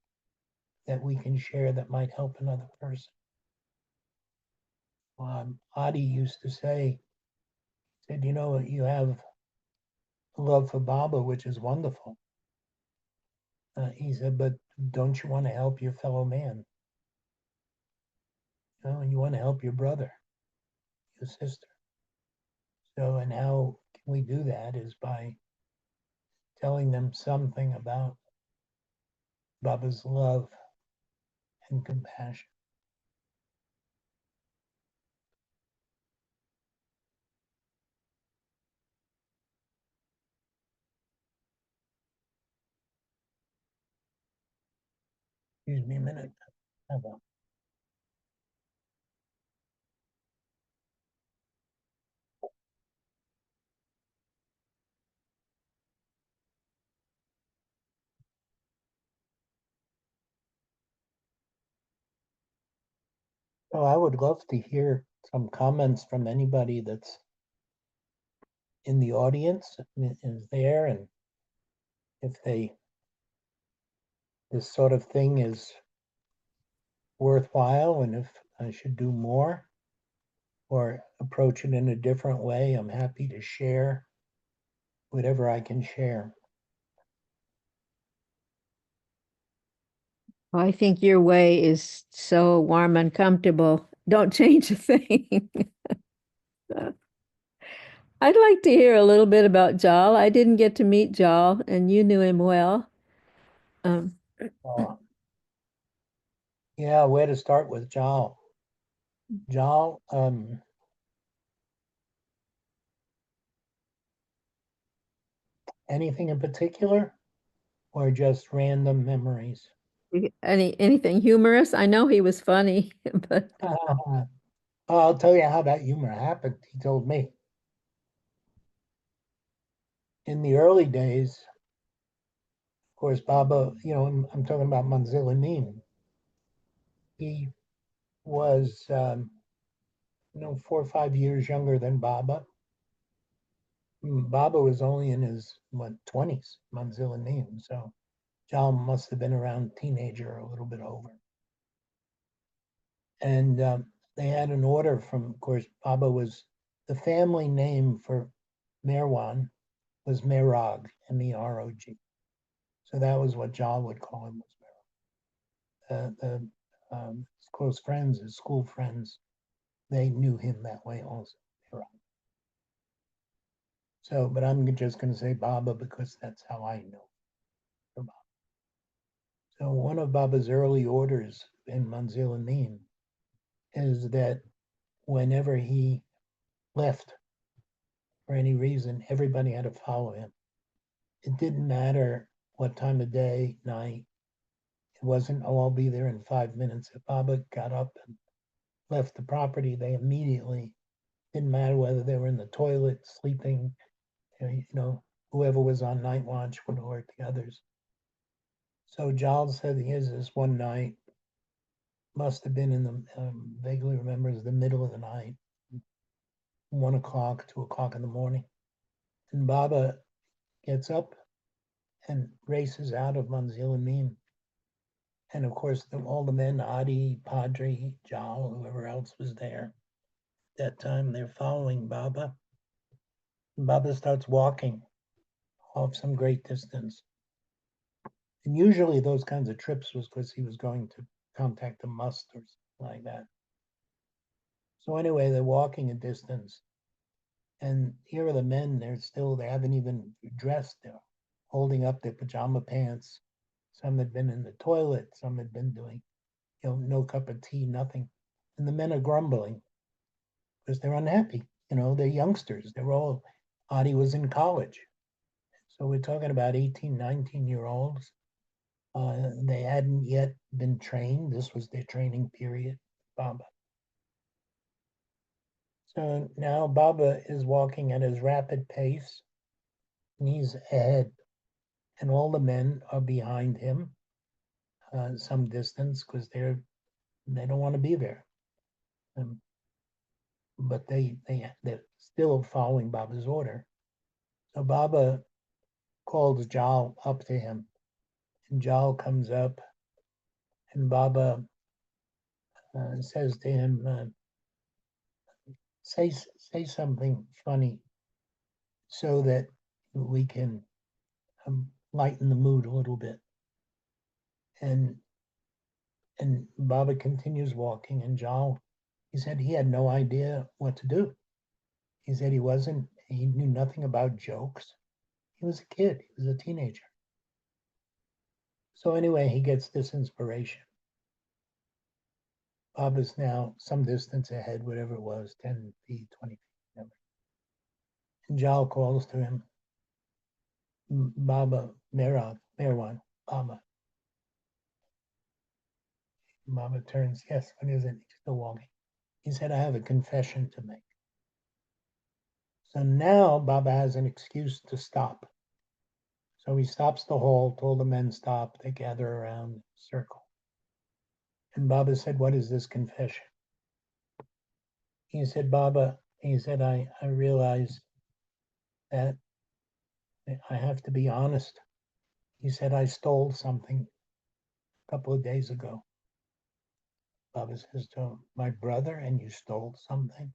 that we can share that might help another person? Adi used to say, said, you have love for Baba, which is wonderful. He said, but don't you want to help your fellow man? You want to help your brother, your sister. So, and how can we do that is by telling them something about Baba's love and compassion. Excuse me a minute. So I would love to hear some comments from anybody that's in the audience, is there, and if this sort of thing is worthwhile, and if I should do more or approach it in a different way. I'm happy to share whatever I can share. I think your way is so warm and comfortable. Don't change a thing. I'd like to hear a little bit about Jal. I didn't get to meet Jal, and you knew him well. Um, Uh, yeah, where to start with Jal? Jal, anything in particular or just random memories? anything humorous? I know he was funny, but I'll tell you how that humor happened. He told me in the early days, of course, Baba, I'm talking about Manzilanim. He was, 4 or 5 years younger than Baba. Baba was only in his, 20s, Manzilanim. So John must have been around teenager or a little bit over. And they had an order from, of course, Baba was, the family name for Merwan was Merog, Merog. So that was what John would call him, was Merog. His close friends, his school friends, they knew him that way also, Merog. So, but I'm just going to say Baba because that's how I know Baba. So one of Baba's early orders in Manzilanim is that whenever he left for any reason, everybody had to follow him. It didn't matter what time of day, night. It wasn't, oh, I'll be there in 5 minutes. If Baba got up and left the property, they immediately, didn't matter whether they were in the toilet, sleeping, whoever was on night watch would alert the others. So Giles said here's this one night, must have been in the, vaguely remembers the middle of the night, 1 o'clock, 2 o'clock in the morning. And Baba gets up and races out of Manzilanim. And of course, all the men, Adi, Padre, Jal, whoever else was there that time, they're following Baba. And Baba starts walking off some great distance. And usually those kinds of trips was because he was going to contact a must or something like that. So anyway, they're walking a distance. And here are the men, they haven't even dressed. They're holding up their pajama pants. Some had been in the toilet, some had been doing, no cup of tea, nothing. And the men are grumbling because they're unhappy. They're youngsters. Adi was in college. So we're talking about 18, 19-year-olds. They hadn't yet been trained. This was their training period, Baba. So now Baba is walking at his rapid pace, and he's ahead, and all the men are behind him, some distance, because they don't want to be there. But they're still following Baba's order. So Baba calls Jal up to him, and Jal comes up, and Baba says to him, say something funny so that we can lighten the mood a little bit. And Baba continues walking, and Jal, he said he had no idea what to do. He said he knew nothing about jokes. He was a kid, he was a teenager. So anyway, he gets this inspiration. Baba's now some distance ahead, whatever it was, 10 feet, 20 feet, whatever. And Jal calls to him, Baba, Merwan, Baba. Baba turns, yes, what is it? He's still walking. He said, I have a confession to make. So now Baba has an excuse to stop. So he stops the halt, all the men stop, they gather around the circle. And Baba said, what is this confession? He said, Baba, I realize that I have to be honest. He said, I stole something a couple of days ago. Baba says to him, my brother, and you stole something?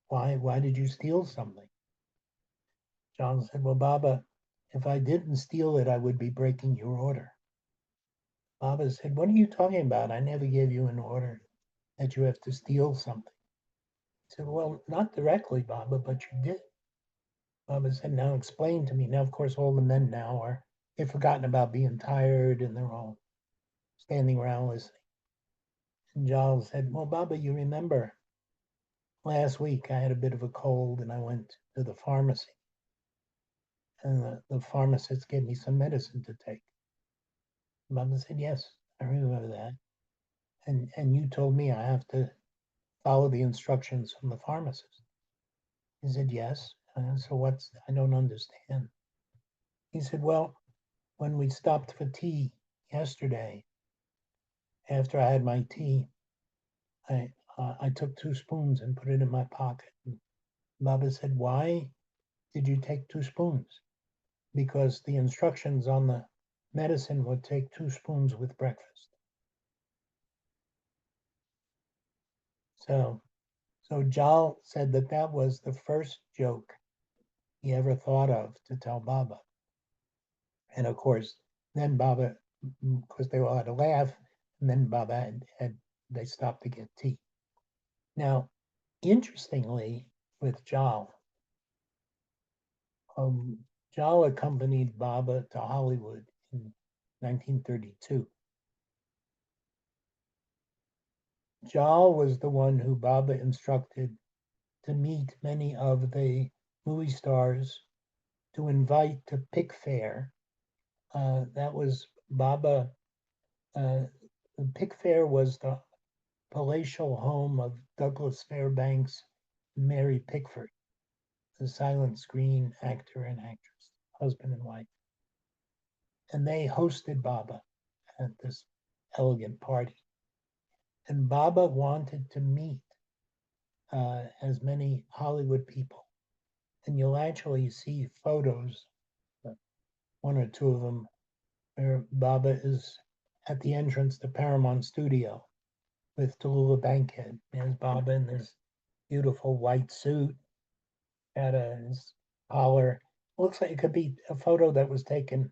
Why did you steal something? John said, well, Baba, if I didn't steal it, I would be breaking your order. Baba said, what are you talking about? I never gave you an order that you have to steal something. He said, well, not directly, Baba, but you did. Baba said, now explain to me. Now, of course, all the men now they've forgotten about being tired and they're all standing around listening. And Giles said, well, Baba, you remember last week I had a bit of a cold and I went to the pharmacy. And the pharmacist gave me some medicine to take. Baba said, yes, I remember that. And you told me I have to follow the instructions from the pharmacist. He said, yes. So I don't understand. He said, well, when we stopped for tea yesterday, after I had my tea, I took 2 spoons and put it in my pocket. And Baba said, why did you take 2 spoons? Because the instructions on the medicine would take 2 spoons with breakfast. So Jal said that was the first joke he ever thought of to tell Baba. And of course, then Baba, because they all had to laugh, and then Baba they stopped to get tea. Now, interestingly, with Jal, Jal accompanied Baba to Hollywood in 1932. Jal was the one who Baba instructed to meet many of the movie stars, to invite to Pick Fair. That was Baba. Pick Fair was the palatial home of Douglas Fairbanks and Mary Pickford, the silent screen actor and actress, husband and wife. And they hosted Baba at this elegant party. And Baba wanted to meet as many Hollywood people. And you'll actually see photos, 1 or 2 of them, where Baba is at the entrance to Paramount Studio with Tallulah Bankhead. There's Baba in this beautiful white suit, had his collar. Looks like it could be a photo that was taken,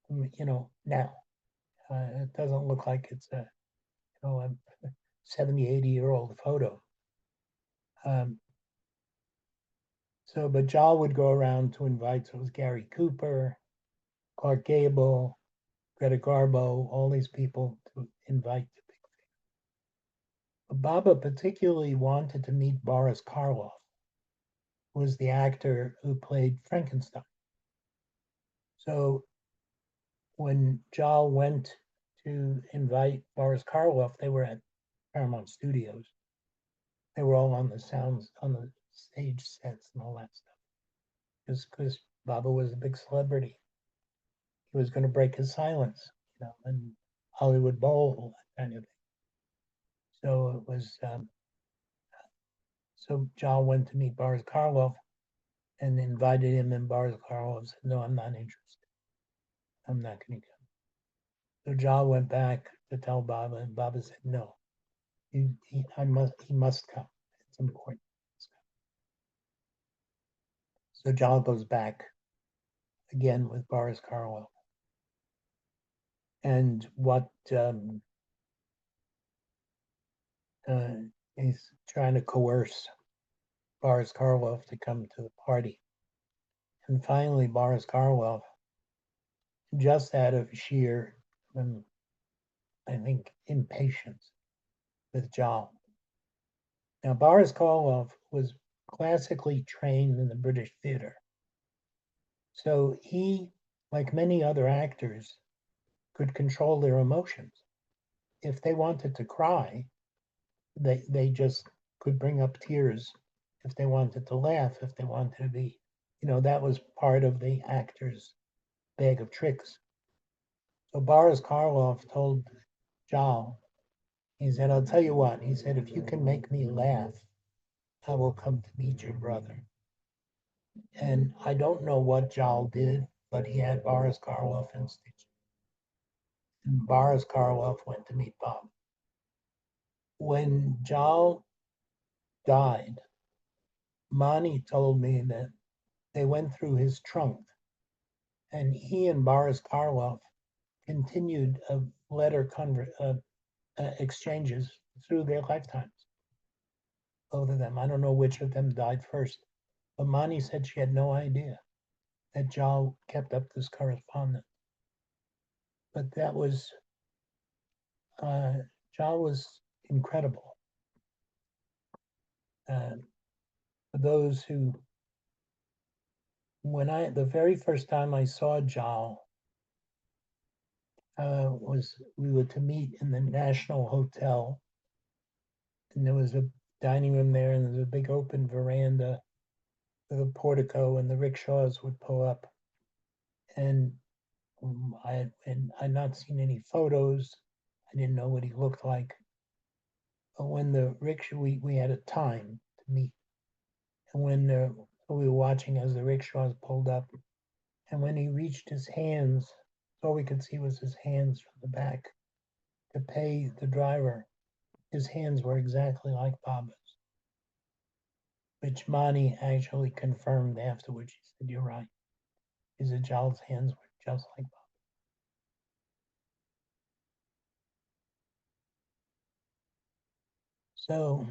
now. It doesn't look like it's a 70, 80-year-old photo. But Jal would go around to invite, so it was Gary Cooper, Clark Gable, Greta Garbo, all these people to invite to Big Fair. But Baba particularly wanted to meet Boris Karloff, who was the actor who played Frankenstein. So when Jal went to invite Boris Karloff, they were at Paramount Studios. They were all on the stage sets and all that stuff. Because Baba was a big celebrity. He was going to break his silence, and Hollywood Bowl, that kind of thing. So it was, so Jal went to meet Boris Karloff and invited him, and Boris Karloff said, no, I'm not interested. I'm not going to come. So Jal went back to tell Baba, and Baba said, no, he must come. It's important. So Jal goes back again with Boris Karloff. and what he's trying to coerce Boris Karloff to come to the party. And finally, Boris Karloff, just out of sheer, I think, impatience with Jal. Now, Boris Karloff was classically trained in the British theater. So he, like many other actors, could control their emotions. If they wanted to cry, they just could bring up tears. If they wanted to laugh, if they wanted to be, that was part of the actor's bag of tricks. So Boris Karloff told Jal, he said, I'll tell you what, he said, if you can make me laugh, I will come to meet your brother. And I don't know what Jal did, but he had Boris Karloff in stitches. And Boris Karloff went to meet Bob. When Jal died, Mani told me that they went through his trunk, and he and Boris Karloff continued letter exchanges through their lifetimes. Both of them. I don't know which of them died first, but Mani said she had no idea that Jal kept up this correspondence. But that was Jal was incredible. For those who, the very first time I saw Jal we were to meet in the National Hotel, and there was a dining room there, and there was a big open veranda with a portico, and the rickshaws would pull up. And I'd not seen any photos. I didn't know what he looked like. But when the rickshaw, we had a time to meet, and when we were watching as the rickshaws pulled up, and when he reached his hands, all we could see was his hands from the back to pay the driver. His hands were exactly like Baba's, which Mani actually confirmed afterwards. She said, "You're right. His Jal's hands were just like Baba." So,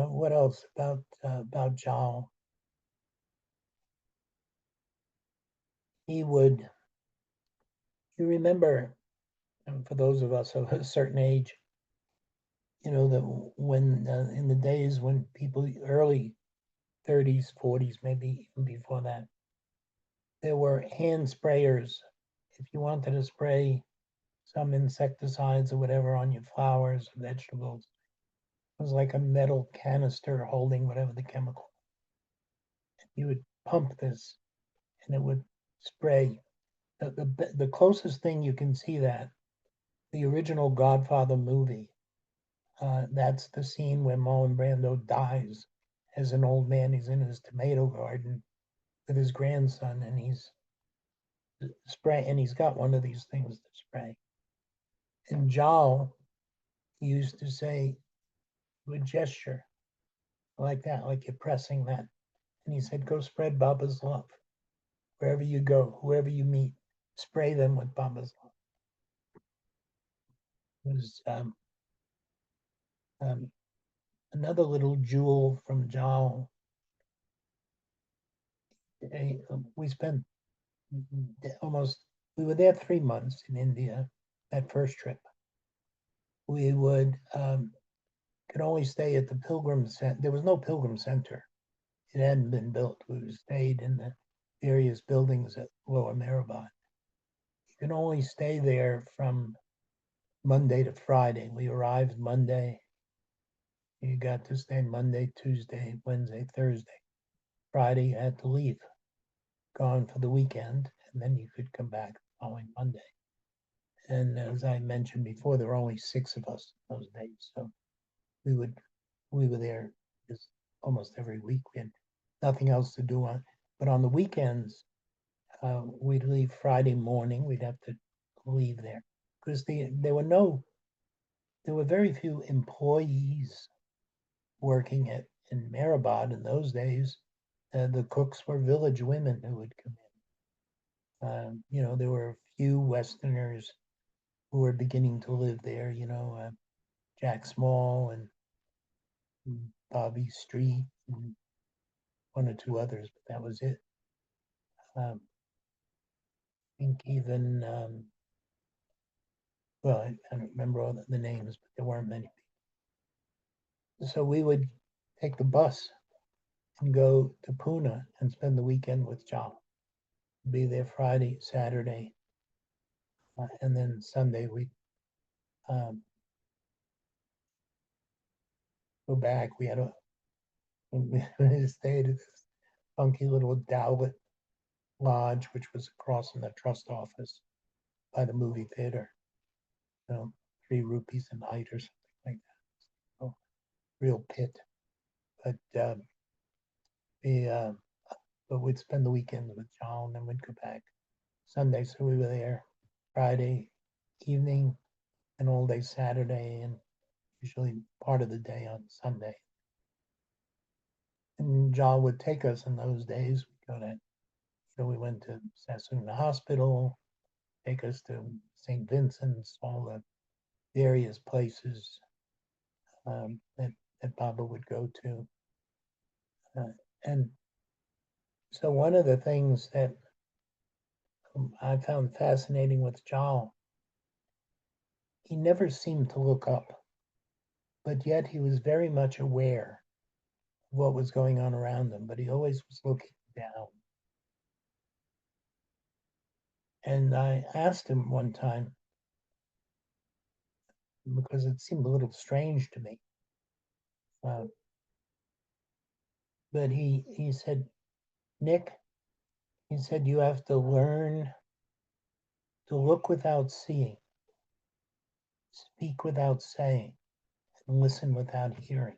what else about Jal? He would. You remember, for those of us of a certain age, that when in the days when people early 30s, 40s, maybe even before that, there were hand sprayers. If you wanted to spray some insecticides or whatever on your flowers, vegetables, it was like a metal canister holding whatever the chemical. You would pump this, and it would spray. The closest thing you can see that, the original Godfather movie, that's the scene where Marlon Brando dies as an old man. He's in his tomato garden with his grandson, and he's and he's got one of these things to spray. And Jal used to say, with gesture like that, like you're pressing that. And he said, go spread Baba's love. Wherever you go, whoever you meet, spray them with Baba's love. It was another little jewel from Jal. We spent we were there 3 months in India, that first trip. We could only stay at the Pilgrim Center. There was no Pilgrim Center. It hadn't been built. We stayed in the various buildings at Lower Mehrabad. You can only stay there from Monday to Friday. We arrived Monday. You got to stay Monday, Tuesday, Wednesday, Thursday. Friday, you had to leave, gone for the weekend, and then you could come back the following Monday. And as I mentioned before, there were only 6 of us those days. So we were there just almost every week. We had nothing else to do but on the weekends, we'd leave Friday morning. We'd have to leave there because there were very few employees working in Mehrabad in those days. The cooks were village women who would come in. There were a few Westerners who were beginning to live there, Jack Small and Bobby Street and one or two others, but that was it. I think even, well, I don't remember all the names, but there weren't many people. So we would take the bus and go to Pune and spend the weekend with Jal. Be there Friday, Saturday, and then Sunday we'd um, go back. We stayed at this funky little Dowlett Lodge, which was across from the trust office by the movie theater. 3 rupees a night or something like that. So, real pit. But but we'd spend the weekend with John, and then we'd go back Sunday. So we were there Friday evening and all day Saturday, and usually part of the day on Sunday. And John would take us in those days. We went to Sassoon Hospital, take us to St. Vincent's, all the various places that Baba would go to. And so one of the things that I found fascinating with Jal, he never seemed to look up, but yet he was very much aware of what was going on around him, but he always was looking down. And I asked him one time, because it seemed a little strange to me, but he said, Nick, he said, you have to learn to look without seeing, speak without saying, and listen without hearing.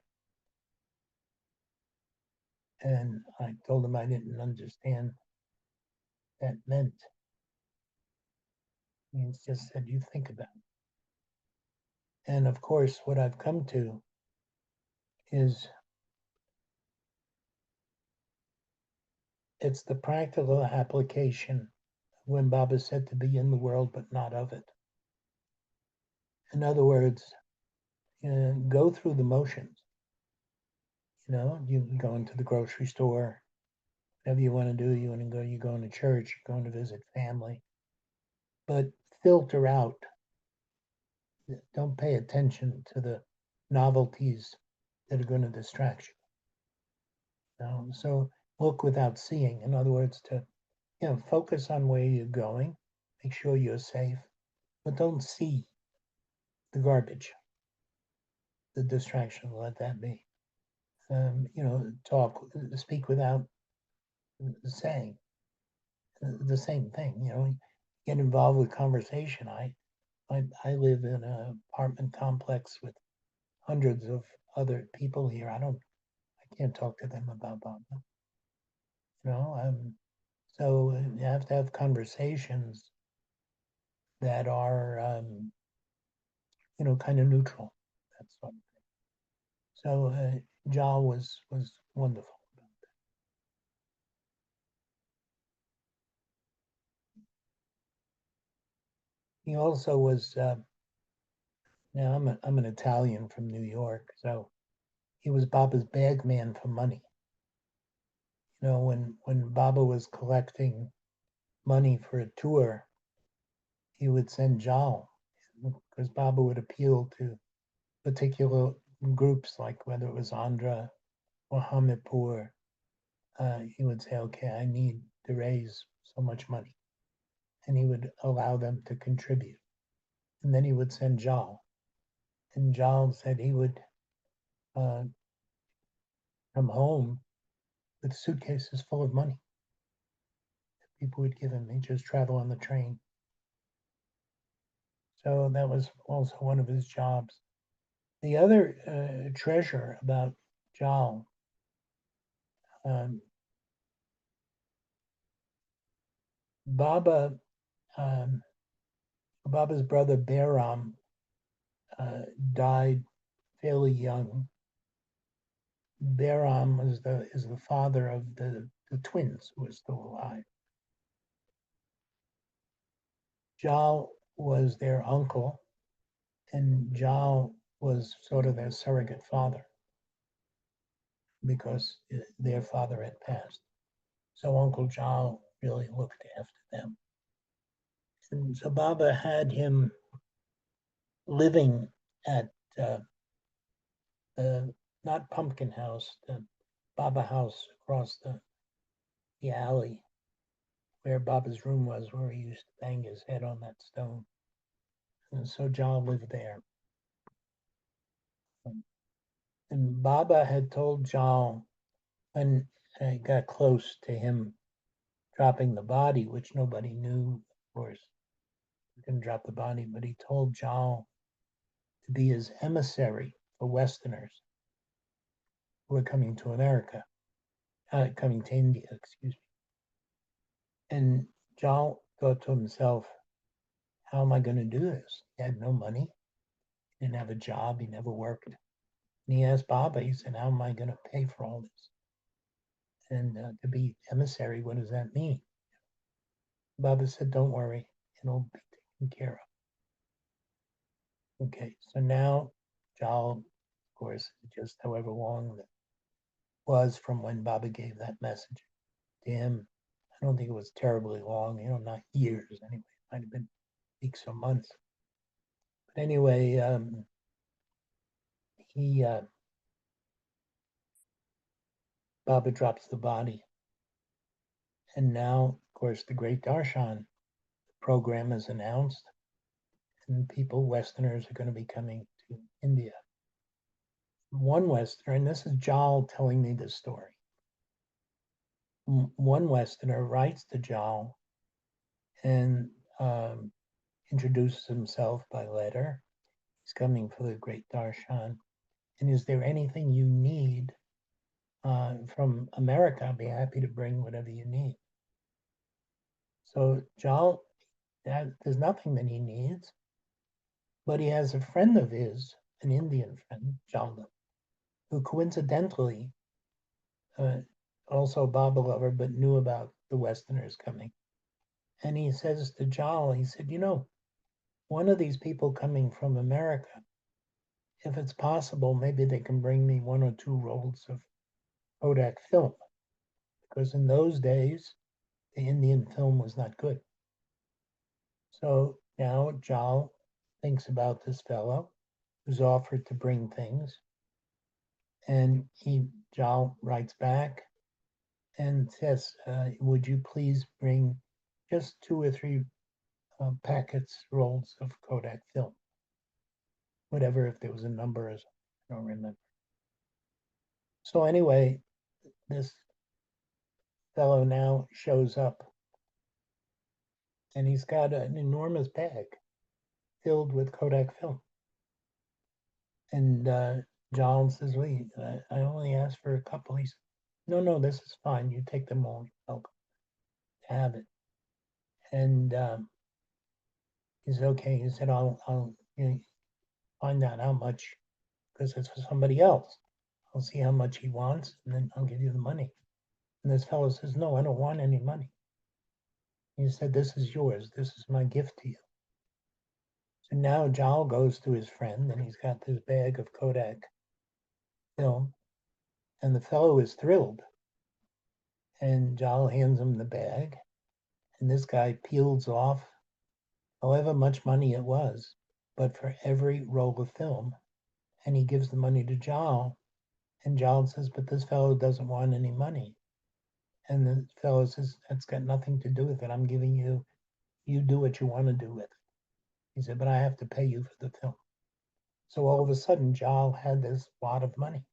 And I told him I didn't understand what that meant. He just said, you think about it. And of course, what I've come to is it's the practical application when Baba said to be in the world but not of it. In other words, go through the motions. You go into the grocery store, whatever you want to do. You go into church, you're going to visit family, but filter out. Don't pay attention to the novelties that are going to distract you. So look without seeing. In other words, to focus on where you're going, make sure you're safe, but don't see the garbage, the distraction. Let that be. Speak without saying the same thing. Get involved with conversation. I live in an apartment complex with hundreds of other people here. I can't talk to them about Baba. So you have to have conversations that are, kind of neutral. That's what. So Jal was wonderful. He also was. Now I'm an Italian from New York, so he was Baba's bag man for money. When Baba was collecting money for a tour, he would send Jal because Baba would appeal to particular groups, like whether it was Andhra or Hamipur. He would say, okay, I need to raise so much money. And he would allow them to contribute. And then he would send Jal. And Jal said he would come home with suitcases full of money that people would give him. He'd just travel on the train. So that was also one of his jobs. The other treasure about Jal, Baba, Baba's brother Bairam died fairly young. Bairam is the father of the twins who are still alive. Jal was their uncle, and Jal was sort of their surrogate father because their father had passed. So Uncle Jal really looked after them. And so Baba had him living at not Pumpkin House, the Baba House across the alley where Baba's room was, where he used to bang his head on that stone. And so Jal lived there. And Baba had told Jal when I got close to him dropping the body, which nobody knew, of course, he didn't drop the body, but he told Jal to be his emissary for Westerners who were coming to America, coming to India, excuse me. And Jal thought to himself, how am I going to do this? He had no money, he didn't have a job, he never worked. And he asked Baba, he said, how am I going to pay for all this? And to be emissary, what does that mean? Baba said, don't worry, it'll be taken care of. Okay, so now Jal, of course, just however long that was from when Baba gave that message to him. I don't think it was terribly long, not years anyway. It might have been weeks or months. But anyway, he Baba drops the body, and now, of course, the Great Darshan program is announced, and people, Westerners, are going to be coming to India. One Westerner, and this is Jal telling me this story. One Westerner writes to Jal and introduces himself by letter. He's coming for the Great Darshan. And is there anything you need from America? I'll be happy to bring whatever you need. So Jal, there's nothing that he needs, but he has a friend of his, an Indian friend, Jal, who coincidentally, also a Baba lover, but knew about the Westerners coming. And he says to Jal, he said, one of these people coming from America, if it's possible, maybe they can bring me 1 or 2 rolls of Kodak film, because in those days, the Indian film was not good. So now Jal thinks about this fellow who's offered to bring things, and Jal writes back and says, would you please bring just 2 or 3 packets, rolls of Kodak film, whatever, if there was a number, I don't remember. So anyway, this fellow now shows up, and he's got an enormous bag filled with Kodak film. And John says, wait, I only asked for a couple. He said, no, this is fine. You take them all. You're welcome to have it. And he said, okay. He said, I'll find out how much, because it's for somebody else. I'll see how much he wants, and then I'll give you the money. And this fellow says, no, I don't want any money. He said, this is yours. This is my gift to you. So now Jal goes to his friend, and he's got this bag of Kodak film, and the fellow is thrilled. And Jal hands him the bag, and this guy peels off however much money it was, but for every roll of film, and he gives the money to Jal, and Jal says, but this fellow doesn't want any money. And the fellow says, that's got nothing to do with it. I'm giving you do what you want to do with it. He said, but I have to pay you for the film. So all of a sudden, Jal had this lot of money.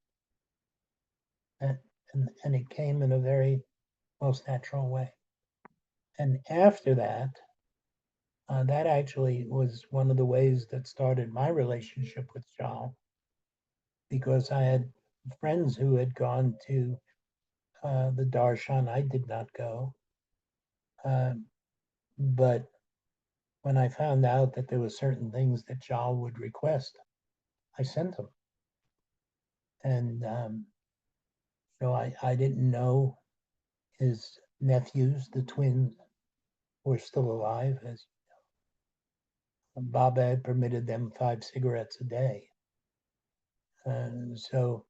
And it came in a very most natural way. And after that, that actually was one of the ways that started my relationship with Jal, because I had friends who had gone to the Darshan. I did not go. But when I found out that there were certain things that Jal would request, I sent them. And so I didn't know his nephews, the twins, were still alive, as Baba had permitted them 5 cigarettes a day. So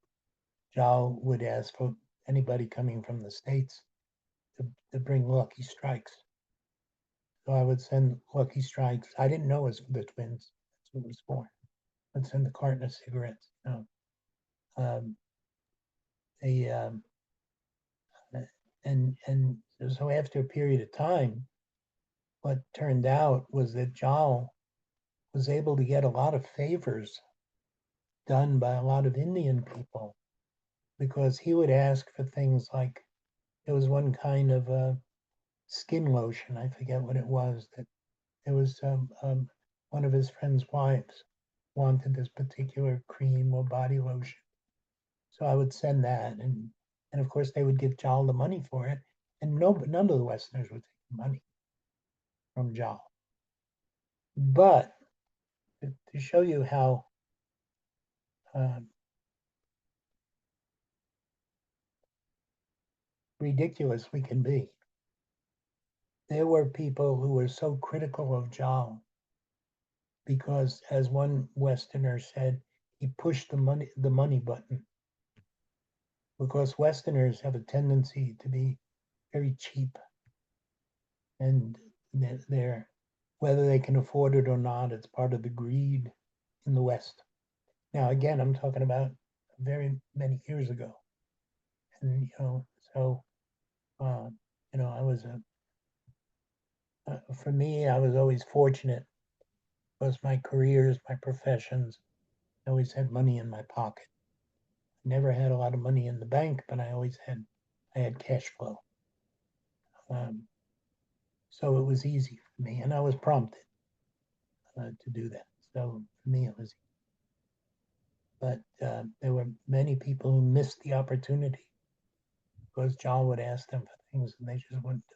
Jal would ask for anybody coming from the States to bring Lucky Strikes. So I would send Lucky Strikes. I didn't know it was for the twins. That's what it was for. I'd send a carton of cigarettes. Um, they, and so after a period of time, what turned out was that Jal was able to get a lot of favors done by a lot of Indian people because he would ask for things like there was one kind of skin lotion. I forget what it was. That it was one of his friend's wives wanted this particular cream or body lotion. So I would send that, and of course they would give Jal the money for it, and none of the Westerners would take money from Jal. But to show you how ridiculous we can be, there were people who were so critical of Jal because, as one Westerner said, he pushed the money button. Because Westerners have a tendency to be very cheap, and they're whether they can afford it or not, it's part of the greed in the West. Now, again, I'm talking about very many years ago, and so I was for me, I was always fortunate because my careers, my professions, I always had money in my pocket. Never had a lot of money in the bank, but I had cash flow. So it was easy for me, and I was prompted to do that. So for me, it was. But there were many people who missed the opportunity because John would ask them for things and they just wouldn't do.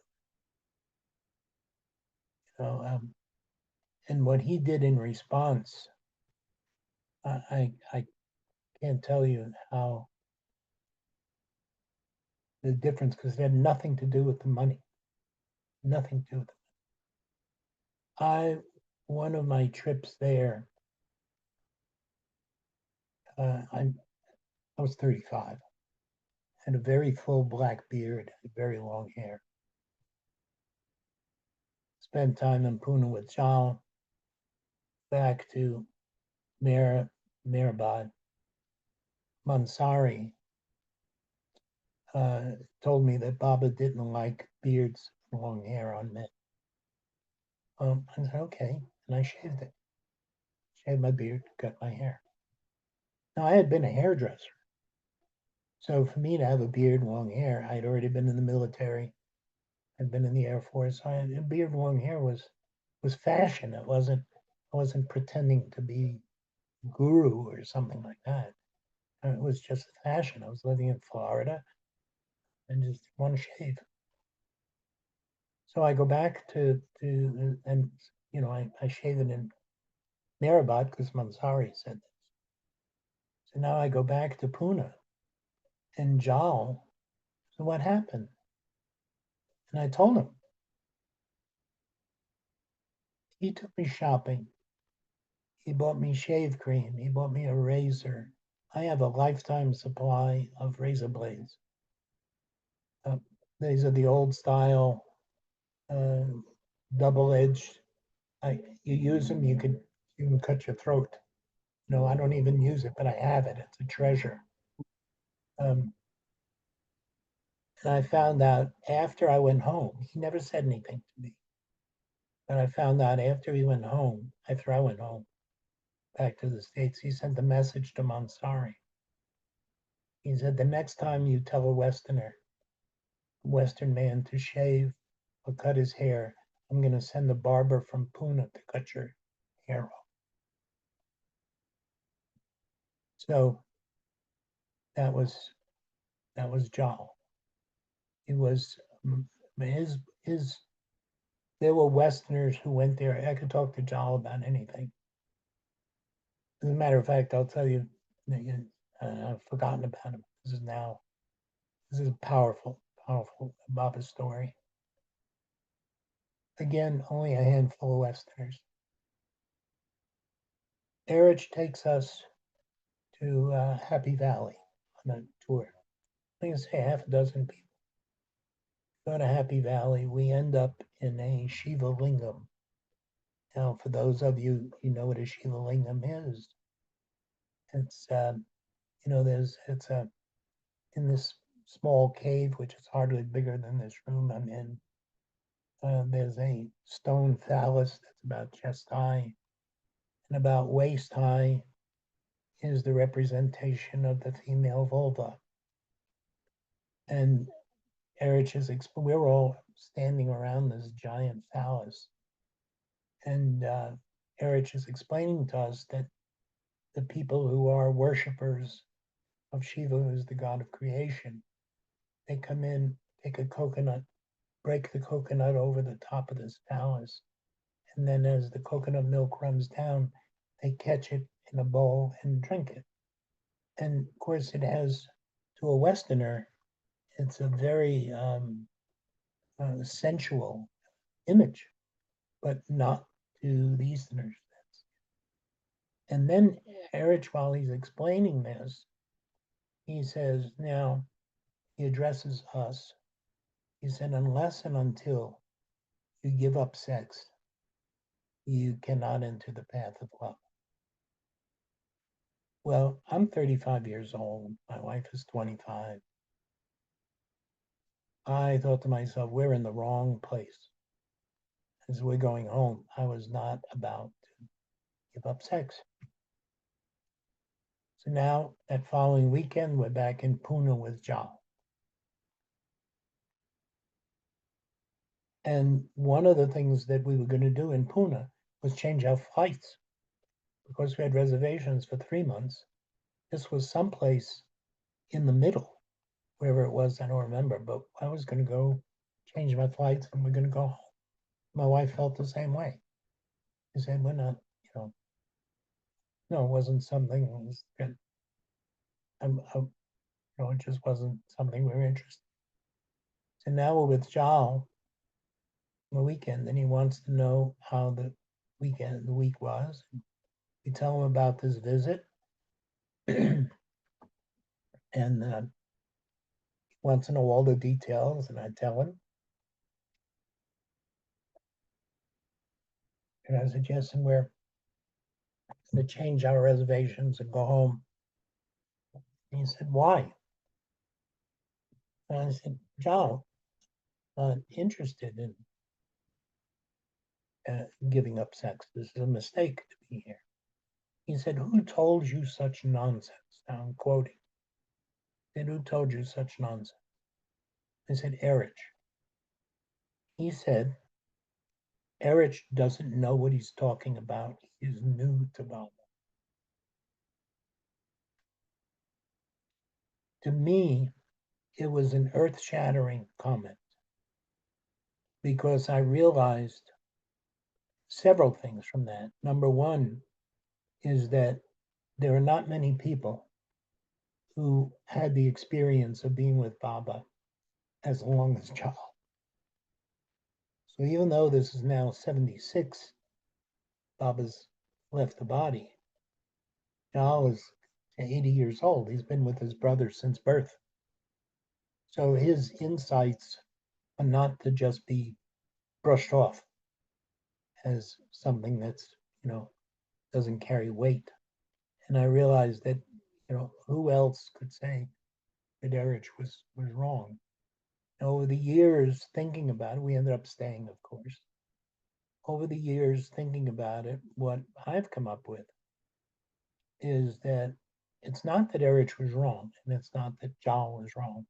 So, and what he did in response, I can't tell you how the difference because it had nothing to do with the money, nothing to do with it. One of my trips there, I was 35, had a very full black beard, very long hair. Spent time in Pune with John, back to Mehrabad. Mansari told me that Baba didn't like beards and long hair on men. I said, okay. And I shaved it. Shaved my beard, cut my hair. Now, I had been a hairdresser. So for me to have a beard and long hair, I'd already been in the military. I'd been in the Air Force. A beard and long hair was fashion. I wasn't pretending to be guru or something like that. It was just fashion. I was living in Florida and just one shave. So I go back to and I shave it in Mehrabad because Mansari said this. So now I go back to Pune and Jal. So what happened? And I told him. He took me shopping. He bought me shave cream. He bought me a razor. I have a lifetime supply of razor blades. Uh, these are the old style, uh, double-edged. You use them, you can cut your throat. No, I don't even use it, but I have it. It's a treasure. Um, and I found out after I went home, he never said anything to me. But I found out after I went home back to the States, he sent a message to Mansari. He said, the next time you tell a Western man to shave or cut his hair, I'm going to send a barber from Pune to cut your hair off. So that was Jal. It was his. There were Westerners who went there. I could talk to Jal about anything. As a matter of fact, I'll tell you, I've forgotten about him. This is a powerful Baba story. Again, only a handful of Westerners. Eruch takes us to Happy Valley on a tour. I think it's half a dozen people. Go to Happy Valley. We end up in a Shiva Lingam. Now, for those of you who know what a Shiva Lingam is, it's it's in this small cave, which is hardly bigger than this room I'm in. There's a stone phallus that's about chest high, and about waist high is the representation of the female vulva. And Eruch is, we're all standing around this giant phallus. And Eruch is explaining to us that the people who are worshippers of Shiva, who is the god of creation, they come in, take a coconut, break the coconut over the top of this phallus. And then as the coconut milk runs down, they catch it in a bowl and drink it. And of course, it has, to a Westerner, it's a very sensual image, but not to the Easterners. And then Eruch, while he's explaining this, he says, now, he addresses us. He said, unless and until you give up sex, you cannot enter the path of love. Well, I'm 35 years old. My wife is 25. I thought to myself, we're in the wrong place. As we're going home, I was not about to give up sex. So now, that following weekend, we're back in Pune with Jal. And one of the things that we were going to do in Pune was change our flights because we had reservations for 3 months. This was someplace in the middle, wherever it was, I don't remember, but I was going to go change my flights and we're going to go home. My wife felt the same way. She said, we're not, no, it wasn't something, it was good. It just wasn't something we were interested in. So now we're with Jal on the weekend, and he wants to know how the week was. We tell him about this visit, and he wants to know all the details, and I tell him. And I suggest we're going to change our reservations and go home. And he said, why? And I said, Jal, not interested in giving up sex. This is a mistake to be here. He said, who told you such nonsense? Now I'm quoting. He said, who told you such nonsense? I said, Eruch. He said, Eruch doesn't know what he's talking about. He is new to Baba. To me, it was an earth-shattering comment because I realized several things from that. Number one is that there are not many people who had the experience of being with Baba as long as Jal. So even though this is now 76, Baba's left the body. Jal is 80 years old. He's been with his brother since birth. So his insights are not to just be brushed off as something that's, doesn't carry weight. And I realized that, who else could say that Eruch was wrong? Over the years thinking about it, we ended up staying, of course. Over the years thinking about it, what I've come up with is that it's not that Eruch was wrong, and it's not that Jal was wrong.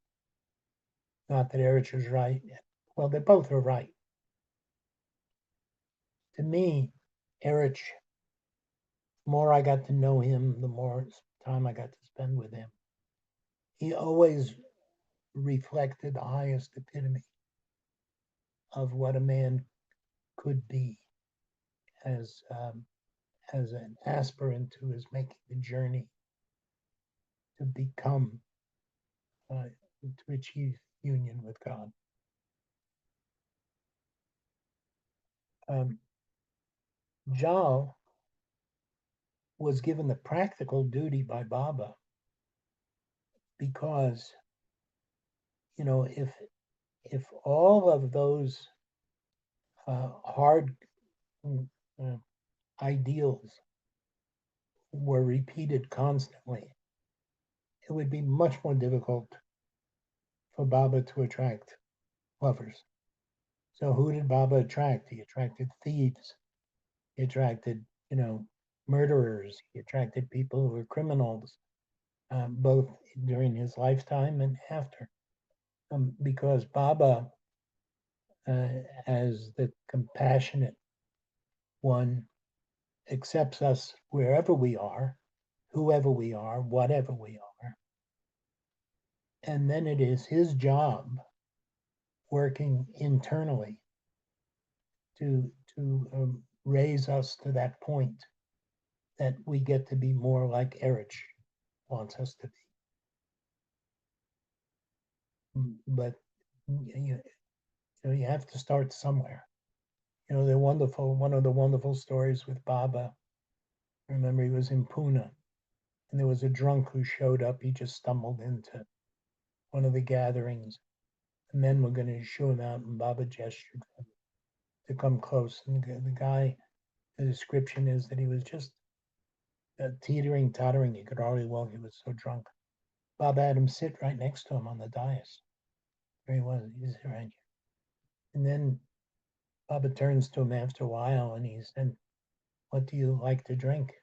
Not that Eruch was right. Well, they both are right. To me, Eruch, the more I got to know him, the more time I got to spend with him. He always reflected the highest epitome of what a man could be as an aspirant who is making the journey to become, to achieve union with God. Jal was given the practical duty by Baba because, if all of those hard uh, ideals were repeated constantly, it would be much more difficult for Baba to attract lovers. So who did Baba attract? He attracted thieves. He attracted, murderers. He attracted people who were criminals, both during his lifetime and after. Because Baba, as the compassionate one, accepts us wherever we are, whoever we are, whatever we are. And then it is his job working internally to raise us to that point that we get to be more like Eruch wants us to be. But you have to start somewhere. One of the wonderful stories with Baba. I remember he was in Pune, and there was a drunk who showed up. He just stumbled into one of the gatherings. The men were going to shoo him out, and Baba gestured to come close. And the guy, the description is that he was just teetering, tottering. He could hardly walk. He was so drunk. Baba had him sit right next to him on the dais. There he was. He's right here. And then Baba turns to him after a while, and he said, "What do you like to drink?"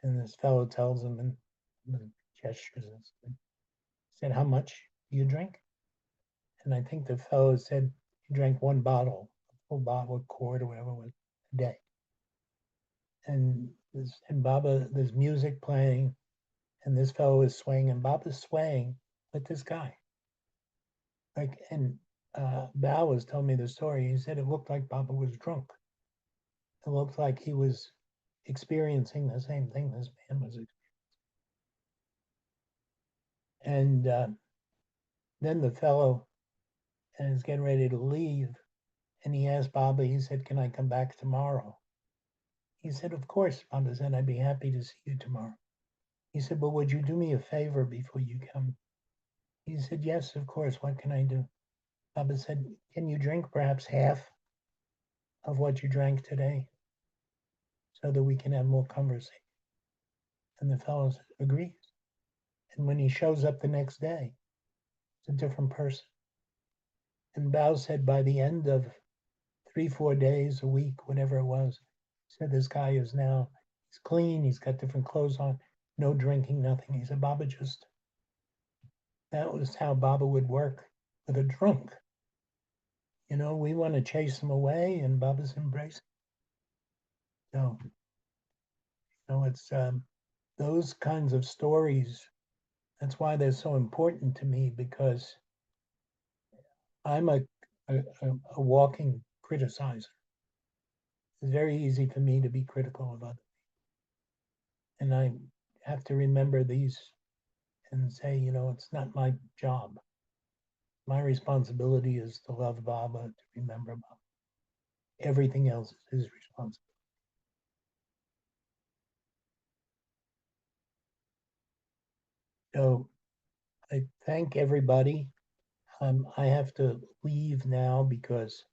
And this fellow tells him and gestures and said, "How much do you drink?" And I think the fellow said he drank one bottle, a full bottle, a quart, or whatever it was, a day. And Baba, there's music playing, and this fellow is swaying, and Baba's swaying with this guy. And Bao was telling me the story. He said it looked like Baba was drunk. It looked like he was experiencing the same thing this man was experiencing. And then the fellow is getting ready to leave, and he asked Baba, he said, "Can I come back tomorrow?" He said, "Of course." Baba said, "I'd be happy to see you tomorrow." He said, "But would you do me a favor before you come?" He said, "Yes, of course. What can I do?" Baba said, "Can you drink perhaps half of what you drank today so that we can have more conversation?" And the fellow agrees. And when he shows up the next day, it's a different person. And Bao said by the end of 3-4 days, a week, whatever it was, said this guy is now, he's clean, he's got different clothes on, no drinking, nothing. He said, Baba that was how Baba would work with a drunk. We want to chase him away, and Baba's embracing. So, it's those kinds of stories. That's why they're so important to me, because I'm a walking criticizer. It's very easy for me to be critical of others. And I have to remember these and say, it's not my job. My responsibility is to love Baba, to remember Baba. Everything else is his responsibility. So I thank everybody. I have to leave now because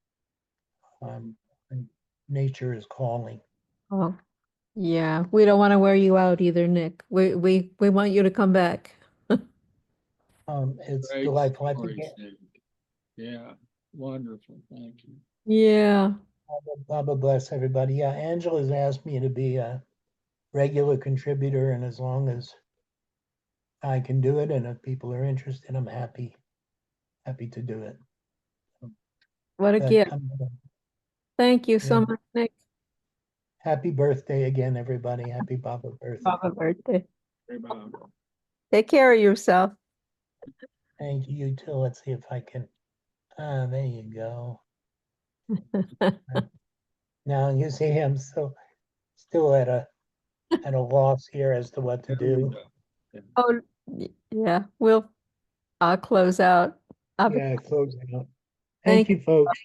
nature is calling. Oh, yeah. We don't want to wear you out either, Nick. We want you to come back. It's Great delightful. I think stories, Nick. Yeah, wonderful. Thank you. Yeah. Baba bless everybody. Yeah, Angela's asked me to be a regular contributor, and as long as I can do it, and if people are interested, I'm happy to do it. What a But gift. Thank you so yeah, much, Nick. happy birthday again, everybody. Happy Baba birthday. Papa birthday. Very Bob. Take care of yourself. Thank you too. Let's see if I can. There you go. Now you see, I'm still at a loss here as to what to There we do. go. Yeah. Oh, yeah. I'll close out. Yeah, close it out. Thank Thank you, folks.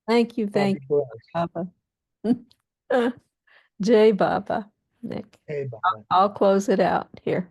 thank you, God thank be you, blessed. Papa. Jai Baba. Nick. Hey, Baba. I'll close it out here.